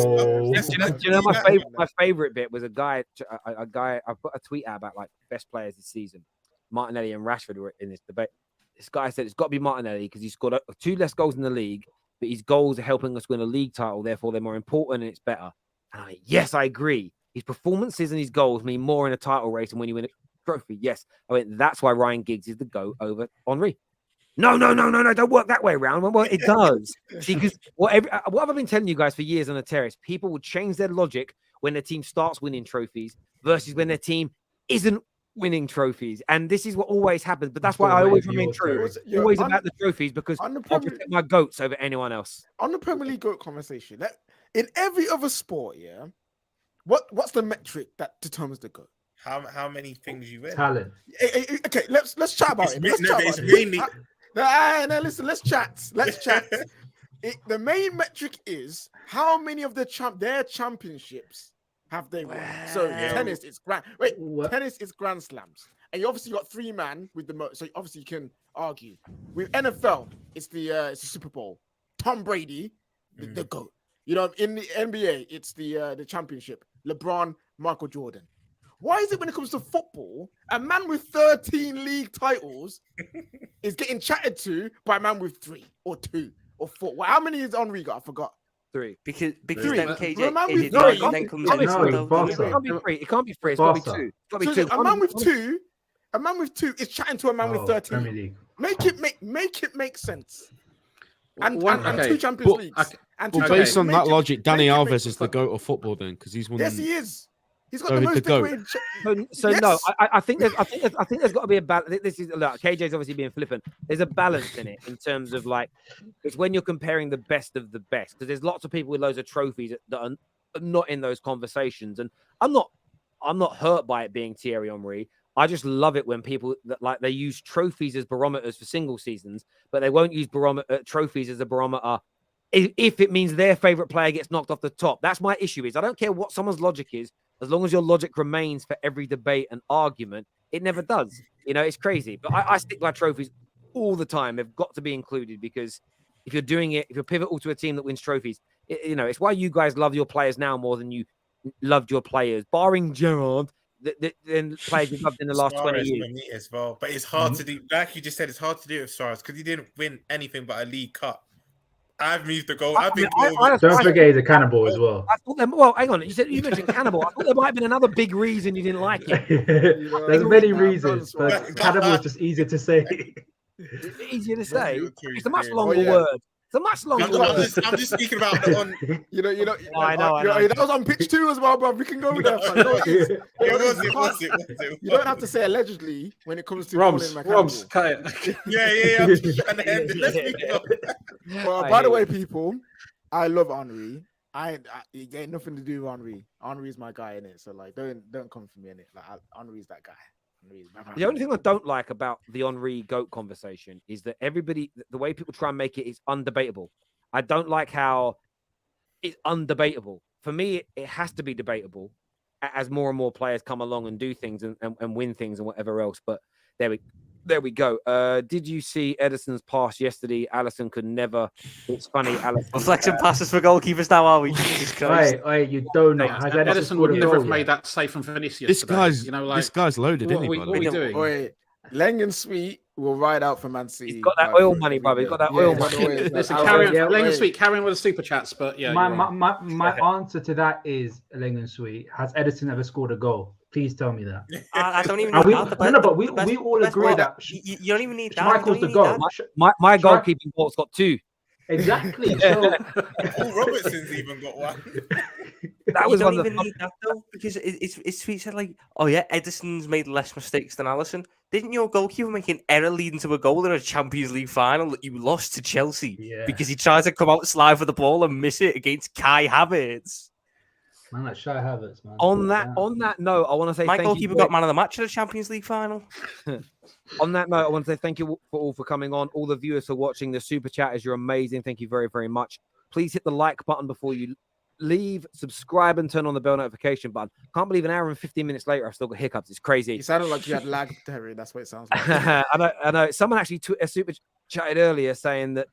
S1: Do you know my favorite bit was a guy. I put a tweet out about like best players this season. Martinelli and Rashford were in this debate. This guy said it's got to be Martinelli because he scored 2 less goals in the league, but his goals are helping us win a league title. Therefore, they're more important and it's better. And I'm like, yes, I agree. His performances and his goals mean more in a title race than when you win a trophy. Yes. I went, that's why Ryan Giggs is the GOAT over Henry. No. Don't work that way around. Well, it does. See, because what I've been telling you guys for years on the terrace, people will change their logic when their team starts winning trophies versus when their team isn't winning trophies, and this is what always happens. But that's why I always remain true. Always about the trophies because I'll protect my goats over anyone else.
S7: On the Premier League GOAT conversation, in every other sport, yeah, what's the metric that determines the GOAT?
S8: How many things you win?
S6: Talent.
S7: Okay, let's chat about it. Listen, let's chat. The main metric is how many of their championships have they won? So tennis is tennis is Grand Slams, and you obviously got 3 man with the most. So obviously you can argue with NFL. It's the Super Bowl. Tom Brady, the GOAT. You know, in the NBA, it's the championship. LeBron, Michael Jordan. Why is it when it comes to football, a man with 13 league titles is getting chatted to by a man with 3 or 2 or 4? Well, how many is Henry got? I forgot.
S1: 3.
S5: Because
S1: 3.
S5: then KJ
S1: it can't be 3. It can't be 3. It's got to be 2. It's got to be 2. A man with 2 is chatting to a man with 13. Make it make sense. And 2 Champions Leagues.
S3: Based on that logic, Danny Alves is the GOAT of football then, because he's won.
S7: Yes, he is. He's got the most
S3: GOAT.
S1: So yes. No, I think there's got to be a balance. This is look, KJ's obviously being flippant. There's a balance in it in terms of like it's when you're comparing the best of the best, because there's lots of people with loads of trophies that are not in those conversations, and I'm not hurt by it being Thierry Henry. I just love it when people that like they use trophies as barometers for single seasons, but they won't use trophies as a barometer if it means their favorite player gets knocked off the top. That's my issue. Is I don't care what someone's logic is. As long as your logic remains for every debate and argument, it never does. You know, it's crazy. But I stick by trophies all the time. They've got to be included because if you're doing it, if you're pivotal to a team that wins trophies, it's why you guys love your players now more than you loved your players, barring Gerrard, than players you've loved in the last 20 years.
S8: As well. But it's hard to do, like you just said, it's hard to do with Suarez because he didn't win anything but a League Cup. I've moved the goal.
S6: Don't forget he's a cannibal as well.
S1: I thought well, hang on. You mentioned cannibal. I thought there might have been another big reason you didn't like it.
S6: There's many reasons, but cannibal is just easier to say.
S1: Easier to say. It's a much longer word. It's a much longer.
S8: I'm just speaking about the on.
S7: You know.
S1: I know.
S7: That was on pitch 2 as well, bro. We can go with that.
S8: It was.
S7: You don't have to say allegedly when it comes to
S9: Robs, cut it.
S8: Yeah. I'm just trying to end it. Let's move on.
S7: Well, by the way, people, I love Henry. It ain't nothing to do with Henry. Henry's my guy in it, so like, don't come for me in it. Like, Henry's that guy.
S1: The only thing I don't like about the Henry GOAT conversation is that the way people try and make it is undebatable. I don't like how it's undebatable. For me, it has to be debatable as more and more players come along and do things and win things and whatever else. But there we go. Did you see Edison's pass yesterday? Alisson could never. It's funny. Alisson.
S5: Reflection passes for goalkeepers now, are we? Jesus Christ.
S6: You don't know.
S9: Has Edison would never have made that save from Vinicius.
S3: This
S9: today.
S3: guy's,
S9: you know, like,
S3: this guy's loaded, isn't he?
S9: What are we doing?
S7: Wait, Lang and Sweet will ride out for Man City.
S1: He's got that oil money, brother. He's got that oil money.
S9: Listen, Lang Sweet, carrying with the super chats, but yeah.
S6: My answer to that is Lang and Sweet. Has Edison ever scored a goal? Please tell me that.
S5: I don't even need that.
S6: But we all agree that
S5: you don't even need that.
S6: Michael's the goal.
S1: My goalkeeping ball's got 2.
S6: Exactly. So
S8: Paul Robertson's even got one.
S1: That was
S5: you
S1: one
S5: don't
S1: of
S5: even need that though, because it's Sweet said like, oh yeah, Edison's made less mistakes than Alisson. Didn't your goalkeeper make an error leading to a goal in a Champions League final that you lost to Chelsea because he tried to come out slide for the ball and miss it against Kai Havertz?
S6: Man, like Shy Havertz, man.
S1: On that note, I want to say
S5: my goalkeeper got man of the match at a Champions League final.
S1: On that note, I want to say thank you for coming on. All the viewers for watching the super chatters, you're amazing. Thank you very, very much. Please hit the like button before you leave, subscribe, and turn on the bell notification button. Can't believe an hour and 15 minutes later, I've still got hiccups. It's crazy.
S7: You sounded like you had lag, Terry. That's what it sounds like.
S1: I know. Someone actually super chatted earlier saying that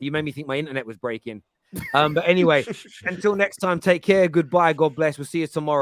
S1: you made me think my internet was breaking. But anyway, until next time, take care. Goodbye. God bless. We'll see you tomorrow.